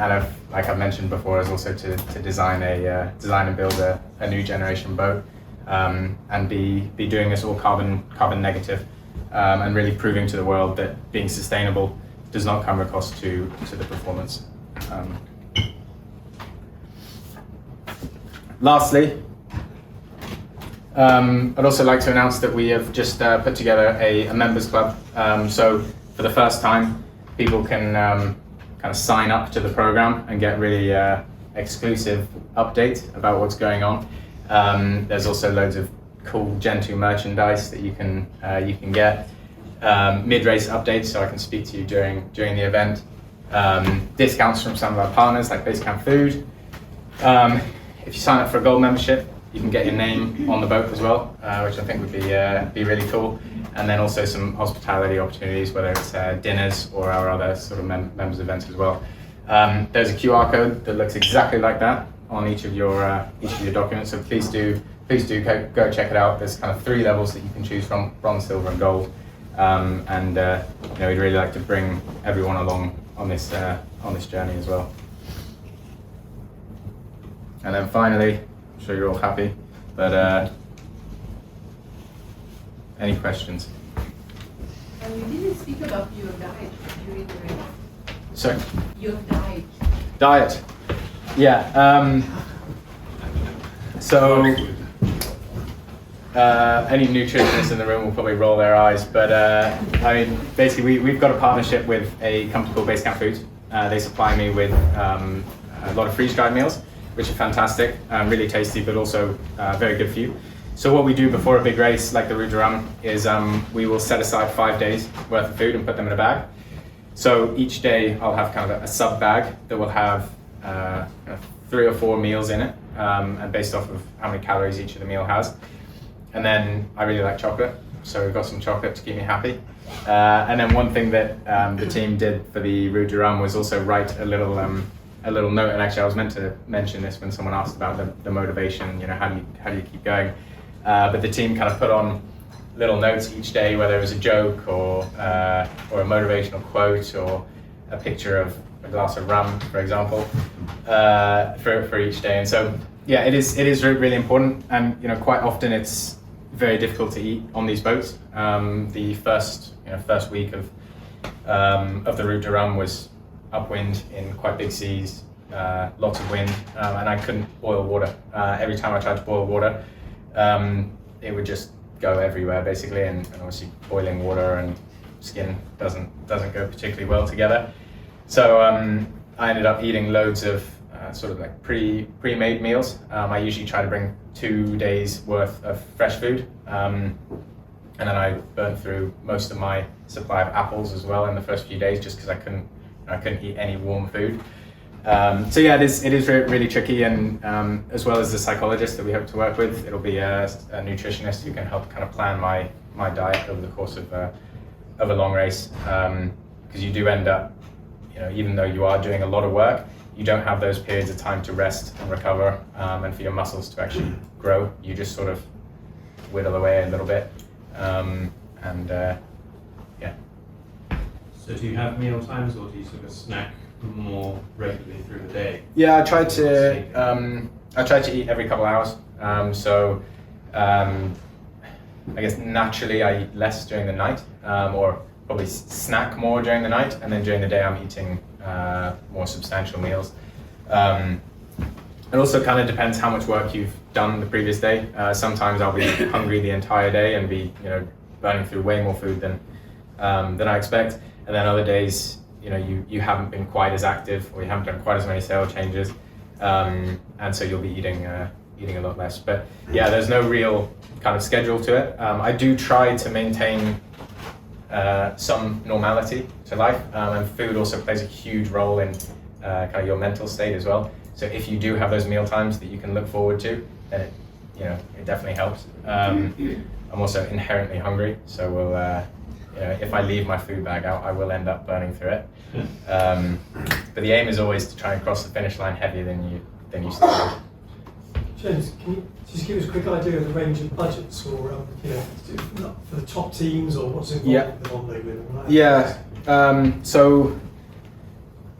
like I've mentioned before, is also to design and build a new generation boat, and be doing this all carbon negative, and really proving to the world that being sustainable does not come at a cost to the performance. Lastly, I'd also like to announce that we have just put together a members club. So for the first time, people can kind of sign up to the program and get really exclusive updates about what's going on. There's also loads of cool Gentoo merchandise that you can get. Mid-race updates, so I can speak to you during the event. Discounts from some of our partners like Basecamp Food. If you sign up for a gold membership, you can get your name on the boat as well, which I think would be really cool. And then also some hospitality opportunities, whether it's dinners or our other sort of members events as well. There's a QR code that looks exactly like that on each of your documents. So please do go check it out. There's kind of 3 levels that you can choose from: bronze, silver, and gold. And you know, we'd really like to bring everyone along on this journey as well. And then finally, I'm sure you're all happy, but any questions? You didn't speak about your diet during the race. Sorry? Your diet. Diet. Yeah. So any nutritionists in the room will probably roll their eyes, but I mean, basically we've got a partnership with a company called Basecamp Foods. They supply me with a lot of freeze-dried meals, which are fantastic, really tasty, but also very good for you. So what we do before a big race like the Route Du Rhum is we will set aside 5 days worth of food and put them in a bag. So each day I'll have kind of a sub bag that will have 3 or 4 meals in it, and based off of how many calories each of the meal has. And then I really like chocolate, so we've got some chocolate to keep me happy. And then one thing that the team did for the Route Du Rhum was also write a little note. And actually, I was meant to mention this when someone asked about the motivation. You know, how do you keep going? But the team kind of put on little notes each day, whether it was a joke or a motivational quote or a picture of a glass of rum, for example, for each day. And so, yeah, it is really important. And you know, quite often it's very difficult to eat on these boats. The first week of the Route Du Rhum was upwind in quite big seas, lots of wind, and I couldn't boil water. Every time I tried to boil water, it would just go everywhere basically, and obviously boiling water and skin doesn't go particularly well together. So I ended up eating loads of sort of like pre-made meals. I usually try to bring 2 days worth of fresh food, and then I burnt through most of my supply of apples as well in the first few days, just because I couldn't eat any warm food. So yeah, it is really tricky, and as well as the psychologist that we hope to work with, it'll be a nutritionist who can help kind of plan my diet over the course of a long race, because you do end up, even though you are doing a lot of work, you don't have those periods of time to rest and recover, and for your muscles to actually grow. You just sort of whittle away a little bit, yeah. So do you have meal times, or do you sort of snack more regularly through the day? Yeah, I try to eat every couple of hours. I guess naturally I eat less during the night, or probably snack more during the night, and then during the day I'm eating more substantial meals. It also kind of depends how much work you've done the previous day. Sometimes I'll be hungry the entire day and be burning through way more food than I expect, and then other days you haven't been quite as active, or you haven't done quite as many sail changes, and so you'll be eating a lot less. But yeah, there's no real kind of schedule to it. I do try to maintain some normality to life, and food also plays a huge role in kind of your mental state as well. So if you do have those meal times that you can look forward to, then it definitely helps. I'm also inherently hungry, so if I leave my food bag out, I will end up burning through it. But the aim is always to try and cross the finish line heavier than you started. James, can you just give us a quick idea of the range of budgets, or for the top teams, or what's involved with the Vendée Globe? Yeah. So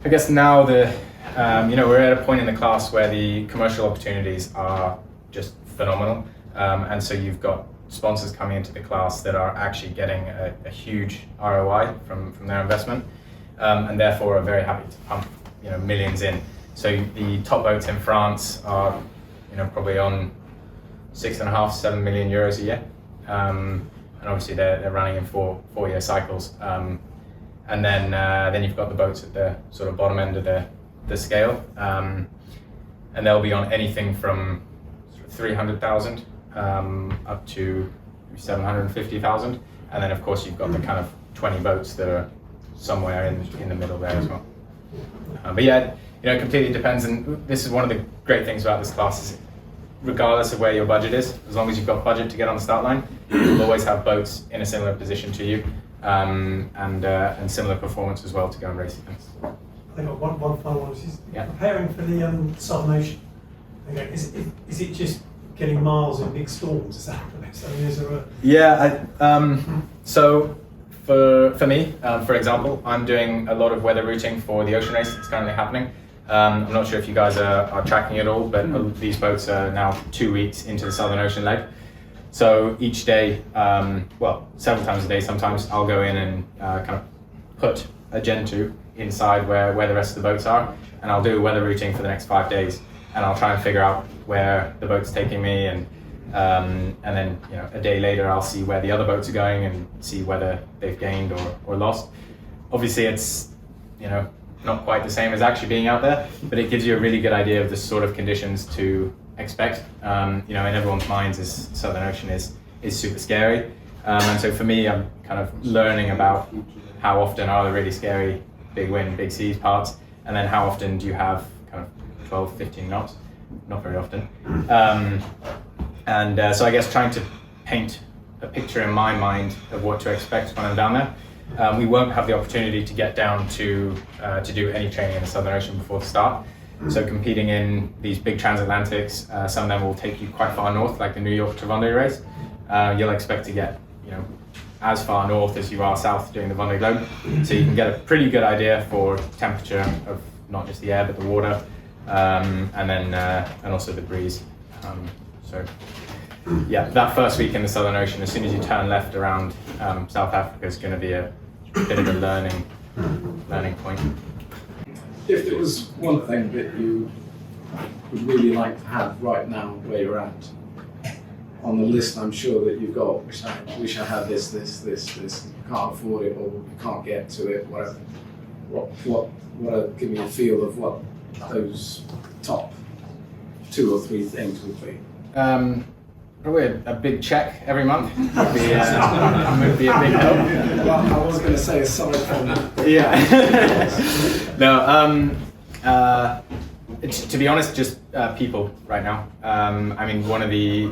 I guess now we're at a point in the class where the commercial opportunities are just phenomenal, and so you've got sponsors coming into the class that are actually getting a huge ROI from their investment, and therefore are very happy to pump millions in. So the top boats in France are probably on 6.5, 7 million euros a year, and obviously they're running in four-year cycles. And then you've got the boats at the sort of bottom end of the scale, and they'll be on anything from 300,000 up to 750,000, and then of course you've got the kind of 20 boats that are somewhere in the middle there as well. But yeah, it completely depends, and this is one of the great things about this class is, regardless of where your budget is, as long as you've got budget to get on the start line, you'll always have boats in a similar position to you, and similar performance as well to go and race against. I got one final one. Preparing for the Southern Ocean. Okay, is it just getting miles in big storms? Is that the next? I mean, is there a... Yeah. So for me, for example, I'm doing a lot of weather routing for the ocean race that's currently happening. I'm not sure if you guys are tracking it all, but these boats are now 2 weeks into the Southern Ocean leg. So each day, several times a day sometimes, I'll go in and kind of put a Gentoo inside where the rest of the boats are, and I'll do weather routing for the next 5 days, and I'll try and figure out where the boat's taking me, and then a day later I'll see where the other boats are going and see whether they've gained or lost. Obviously it's not quite the same as actually being out there, but it gives you a really good idea of the sort of conditions to expect. In everyone's minds, this Southern Ocean is super scary, and so for me, I'm kind of learning about how often are the really scary big wind, big seas parts, and then how often do you have kind of 12, 15 knots? Not very often. So I guess trying to paint a picture in my mind of what to expect when I'm down there. We won't have the opportunity to get down to do any training in the Southern Ocean before the start. So competing in these big transatlantics, some of them will take you quite far north, like the New York to Vendée race. You'll expect to get as far north as you are south doing the Vendée Globe, so you can get a pretty good idea for temperature of not just the air but the water, and also the breeze. So yeah, that first week in the Southern Ocean, as soon as you turn left around South Africa, is going to be a bit of a learning point. If there was one thing that you would really like to have right now where you're at, on the list I'm sure that you've got, wish I had this, can't afford it, or can't get to it, whatever. What give me a feel of what those top 2 or 3 things would be? Probably a big check every month would be a big help. Well, I was going to say aside from that. Yeah. No. To be honest, just people right now. I mean, one of the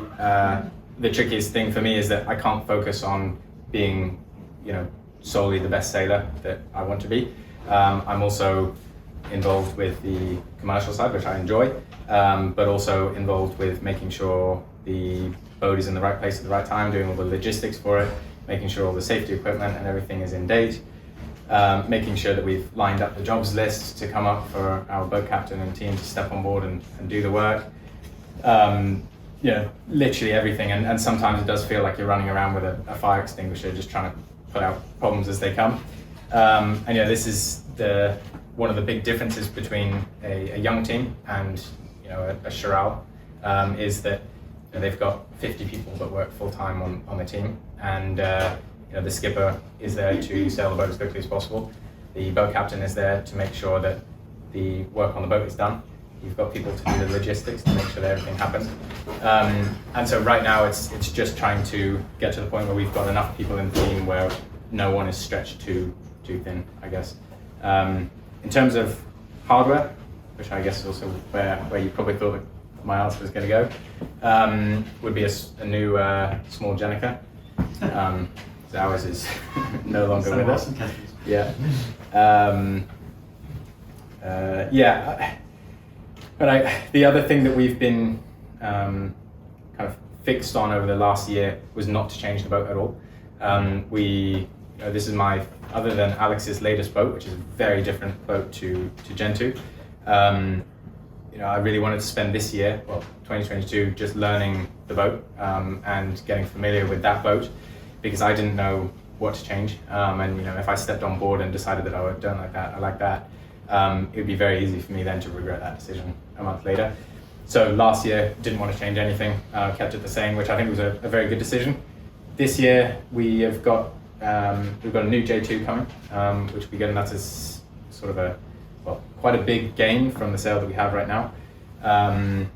trickiest thing for me is that I can't focus on being, solely the best sailor that I want to be. I'm also involved with the commercial side, which I enjoy, but also involved with making sure the boat is in the right place at the right time, doing all the logistics for it, making sure all the safety equipment and everything is in date, making sure that we've lined up the jobs list to come up for our boat captain and team to step on board and do the work. Literally everything, and sometimes it does feel like you're running around with a fire extinguisher just trying to put out problems as they come. This is one of the big differences between a young team and a Charal, is that they've got 50 people that work full-time on the team, and the skipper is there to sail the boat as quickly as possible. The boat captain is there to make sure that the work on the boat is done. You've got people to do the logistics to make sure that everything happens. And so right now it's just trying to get to the point where we've got enough people in the team where no one is stretched too thin, I guess. In terms of hardware, which I guess is also where you probably thought that my answer was going to go, would be a new small Jenica. Ours is no longer with us. Yeah. But the other thing that we've been kind of fixed on over the last year was not to change the boat at all. This is other than Alex's latest boat, which is a very different boat to Gentoo. I really wanted to spend this year, 2022, just learning the boat and getting familiar with that boat, because I didn't know what to change. If I stepped on board and decided that I don't like that, I like that, it would be very easy for me then to regret that decision a month later. So last year, didn't want to change anything, kept it the same, which I think was a very good decision. This year, we've got a new J2 coming, which will be good, and that's sort of quite a big gain from the sail that we have right now. I'm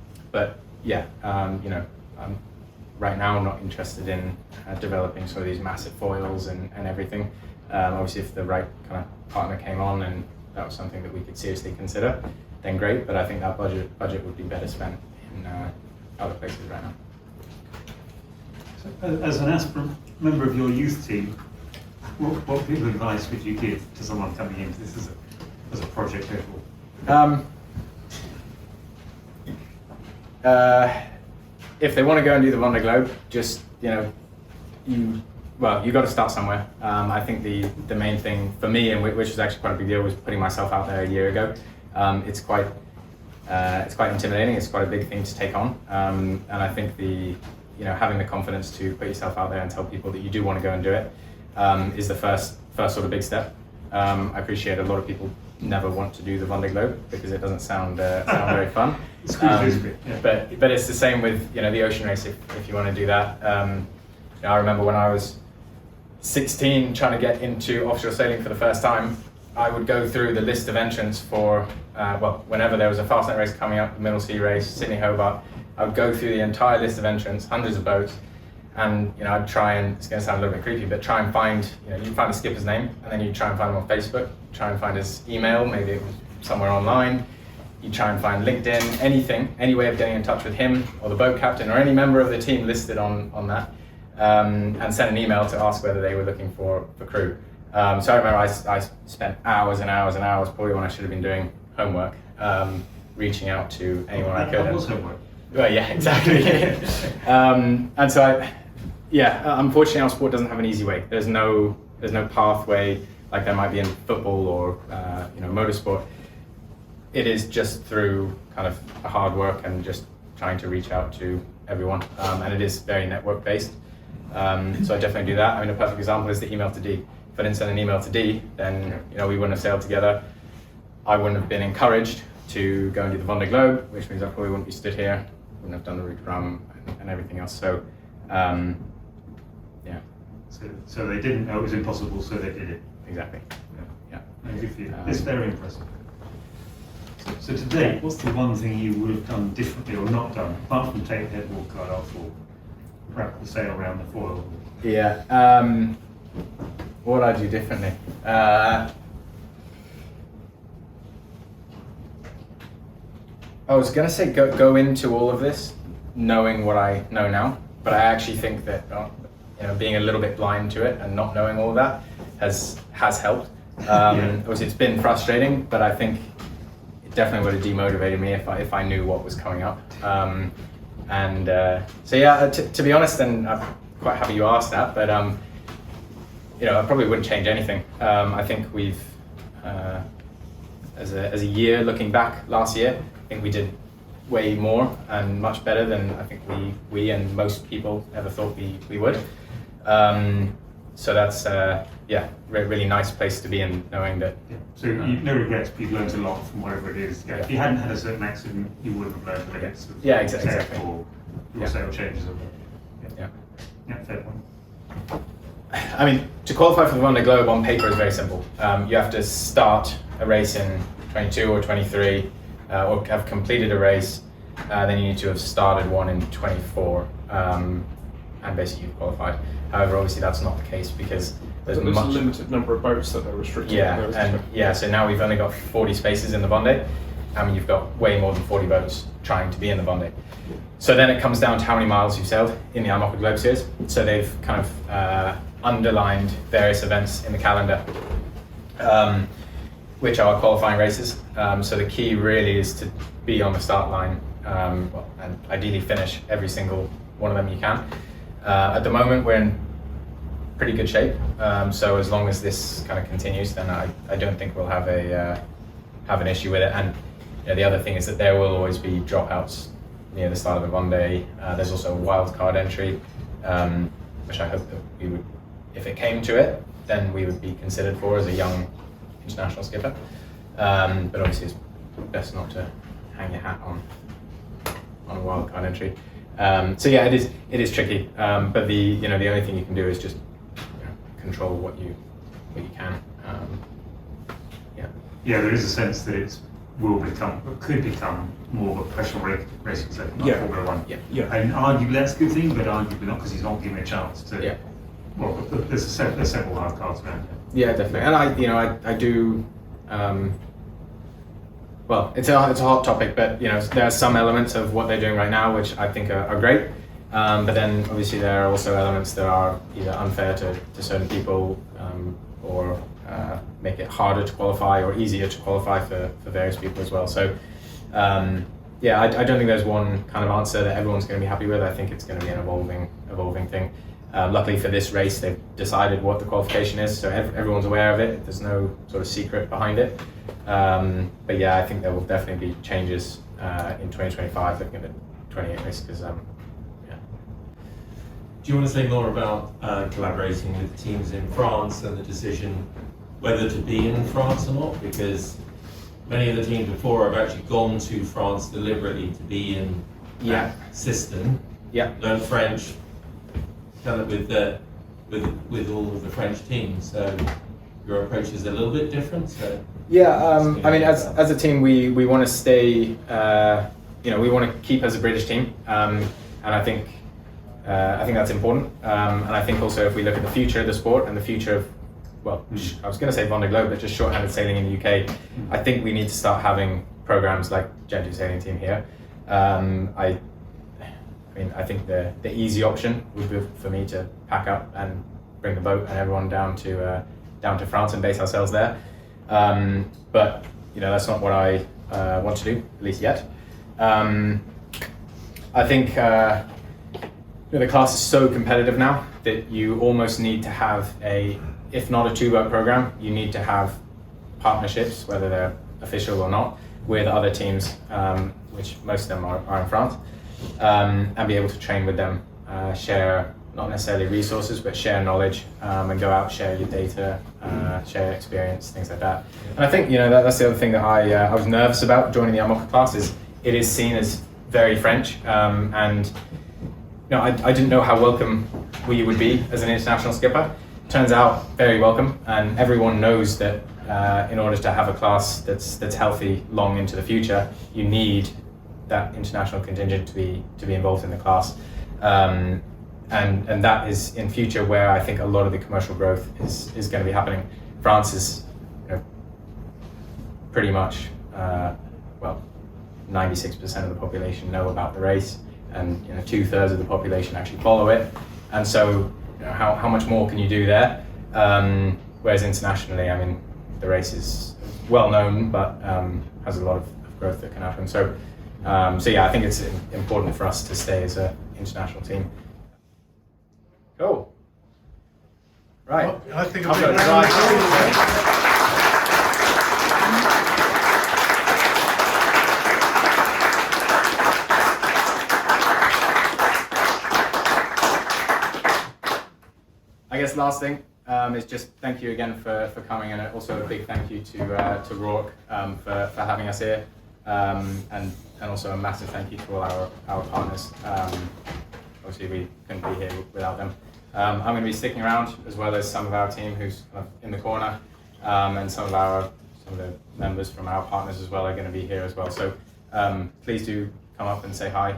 right now not interested in developing sort of these massive foils and everything. Obviously, if the right kind of partner came on and that was something that we could seriously consider, then great. But I think that budget would be better spent in other places right now. So, as an aspirant member of your youth team, what bit of advice would you give to someone coming into this as a project overall? If they want to go and do the Vendée Globe, just you got to start somewhere. I think the main thing for me, and which was actually quite a big deal, was putting myself out there a year ago. It's quite intimidating. It's quite a big thing to take on, and I think having the confidence to put yourself out there and tell people that you do want to go and do it is the first sort of big step. I appreciate a lot of people never want to do the Vendée Globe because it doesn't sound very fun. But it's the same with the ocean race if you want to do that. I remember when I was 16 trying to get into offshore sailing for the first time, I would go through the list of entrants for whenever there was a Fastnet race coming up, the Middle Sea race, Sydney Hobart, I would go through the entire list of entrants, hundreds of boats, and I'd try and, it's going to sound a little bit creepy, but try and find, you'd find the skipper's name, and then you'd try and find him on Facebook, try and find his email, maybe it was somewhere online, you try and find LinkedIn, anything, any way of getting in touch with him, or the boat captain, or any member of the team listed on that, and send an email to ask whether they were looking for crew. So I remember I spent hours and hours and hours, probably when I should have been doing homework, reaching out to anyone I could. That was homework. Well, yeah, exactly. And so unfortunately our sport doesn't have an easy way. There's no pathway like there might be in football or motorsport. It is just through kind of hard work and just trying to reach out to everyone, and it is very network based. So I definitely do that. I mean, a perfect example is the email to Dee. If I didn't send an email to Dee, then we wouldn't have sailed together. I wouldn't have been encouraged to go and do the Vendee Globe, which means I probably wouldn't be stood here, wouldn't have done the Route Du Rhum and everything else. So, yeah. So they didn't know it was impossible, so they did it. Exactly. Yeah. Good for you. It's very impressive. So today, what's the one thing you would have done differently or not done, apart from take the headboard guard off or wrap the sail around the foil? Yeah. What would I do differently? I was going to say go into all of this knowing what I know now, but I actually think that being a little bit blind to it and not knowing all of that has helped. Obviously, it's been frustrating, but I think it definitely would have demotivated me if I knew what was coming up. To be honest, and I'm quite happy you asked that, but I probably wouldn't change anything. I think we've, as a year looking back last year, I think we did way more and much better than I think we and most people ever thought we would. So that's really nice place to be in, knowing that. Yeah. So no regrets, but you've learned a lot from whatever it is. Yeah. If you hadn't had a certain accident, you wouldn't have learned the limits of exactly. Or your sail changes of it. Yeah, fair point. I mean, to qualify for the Vendee Globe on paper is very simple. You have to start a race in 22 or 23, or have completed a race. Then you need to have started one in 24, and basically you've qualified. However, obviously that's not the case because there's a limited number of boats that are restricted. So now we've only got 40 spaces in the Vendee. I mean, you've got way more than 40 boats trying to be in the Vendee. So then it comes down to how many miles you've sailed in the IMOCA Globe Series. So they've kind of underlined various events in the calendar, which are qualifying races. So the key really is to be on the start line, and ideally finish every single one of them you can. At the moment, we're in pretty good shape. So as long as this kind of continues, then I don't think we'll have an issue with it. And the other thing is that there will always be dropouts near the start of the Vendee. There's also a wild card entry, which I hope that we would, if it came to it, then we would be considered for as a young international skipper. But obviously, it's best not to hang your hat on a wild card entry. It is tricky. But the only thing you can do is just control what you can. Yeah, there is a sense that it could become more of a professional racing circuit, not Formula One. Yeah. And arguably that's a good thing, but arguably not, because he's not giving a chance to. Yeah. Well, there's several hard cards around here. Yeah, definitely. And I do. Well, it's a hot topic, but there are some elements of what they're doing right now which I think are great. But then obviously there are also elements that are either unfair to certain people, or make it harder to qualify or easier to qualify for various people as well. So I don't think there's one kind of answer that everyone's going to be happy with. I think it's going to be an evolving thing. Luckily for this race, they've decided what the qualification is, so everyone's aware of it. There's no sort of secret behind it. But I think there will definitely be changes in 2025 looking at the 28 race, because Do you want to say more about collaborating with teams in France and the decision whether to be in France or not? Because many of the teams before have actually gone to France deliberately to be in that system. Learn French, done it with all of the French teams. So your approach is a little bit different. So I mean, as a team, we want to stay. We want to keep as a British team, and I think that's important. And I think also if we look at the future of the sport and the future of, I was going to say Vendee Globe, but just short-handed sailing in the UK, I think we need to start having programs like Gentoo Sailing Team here. I think the easy option would be for me to pack up and bring the boat and everyone down to France and base ourselves there. But that's not what I want to do, at least yet. I think the class is so competitive now that you almost need to have if not a two-boat program, you need to have partnerships, whether they're official or not, with other teams, which most of them are in France, and be able to train with them, share not necessarily resources, but share knowledge, and go out, share your data, share experience, things like that. And I think that's the other thing that I was nervous about joining the IMOCA class is it is seen as very French, and I didn't know how welcome we would be as an international skipper. turns out very welcome, and everyone knows that in order to have a class that's healthy long into the future, you need that international contingent to be involved in the class, and that is in future where I think a lot of the commercial growth is going to be happening. France is, pretty much 96% of the population know about the race, and 2/3 of the population actually follow it, and so how much more can you do there? Whereas internationally, I mean, the race is well known, but has a lot of growth that can happen. So yeah, I think it's important for us to stay as an international team. Cool. Right. Well, I think I'm going to try. I guess last thing is just thank you again for coming, and also a big thank you to RORC for having us here, and also a massive thank you to all our partners. Obviously we couldn't be here without them. I'm going to be sticking around, as well as some of our team who's kind of in the corner, and some of the members from our partners as well are going to be here as well. So please do come up and say hi.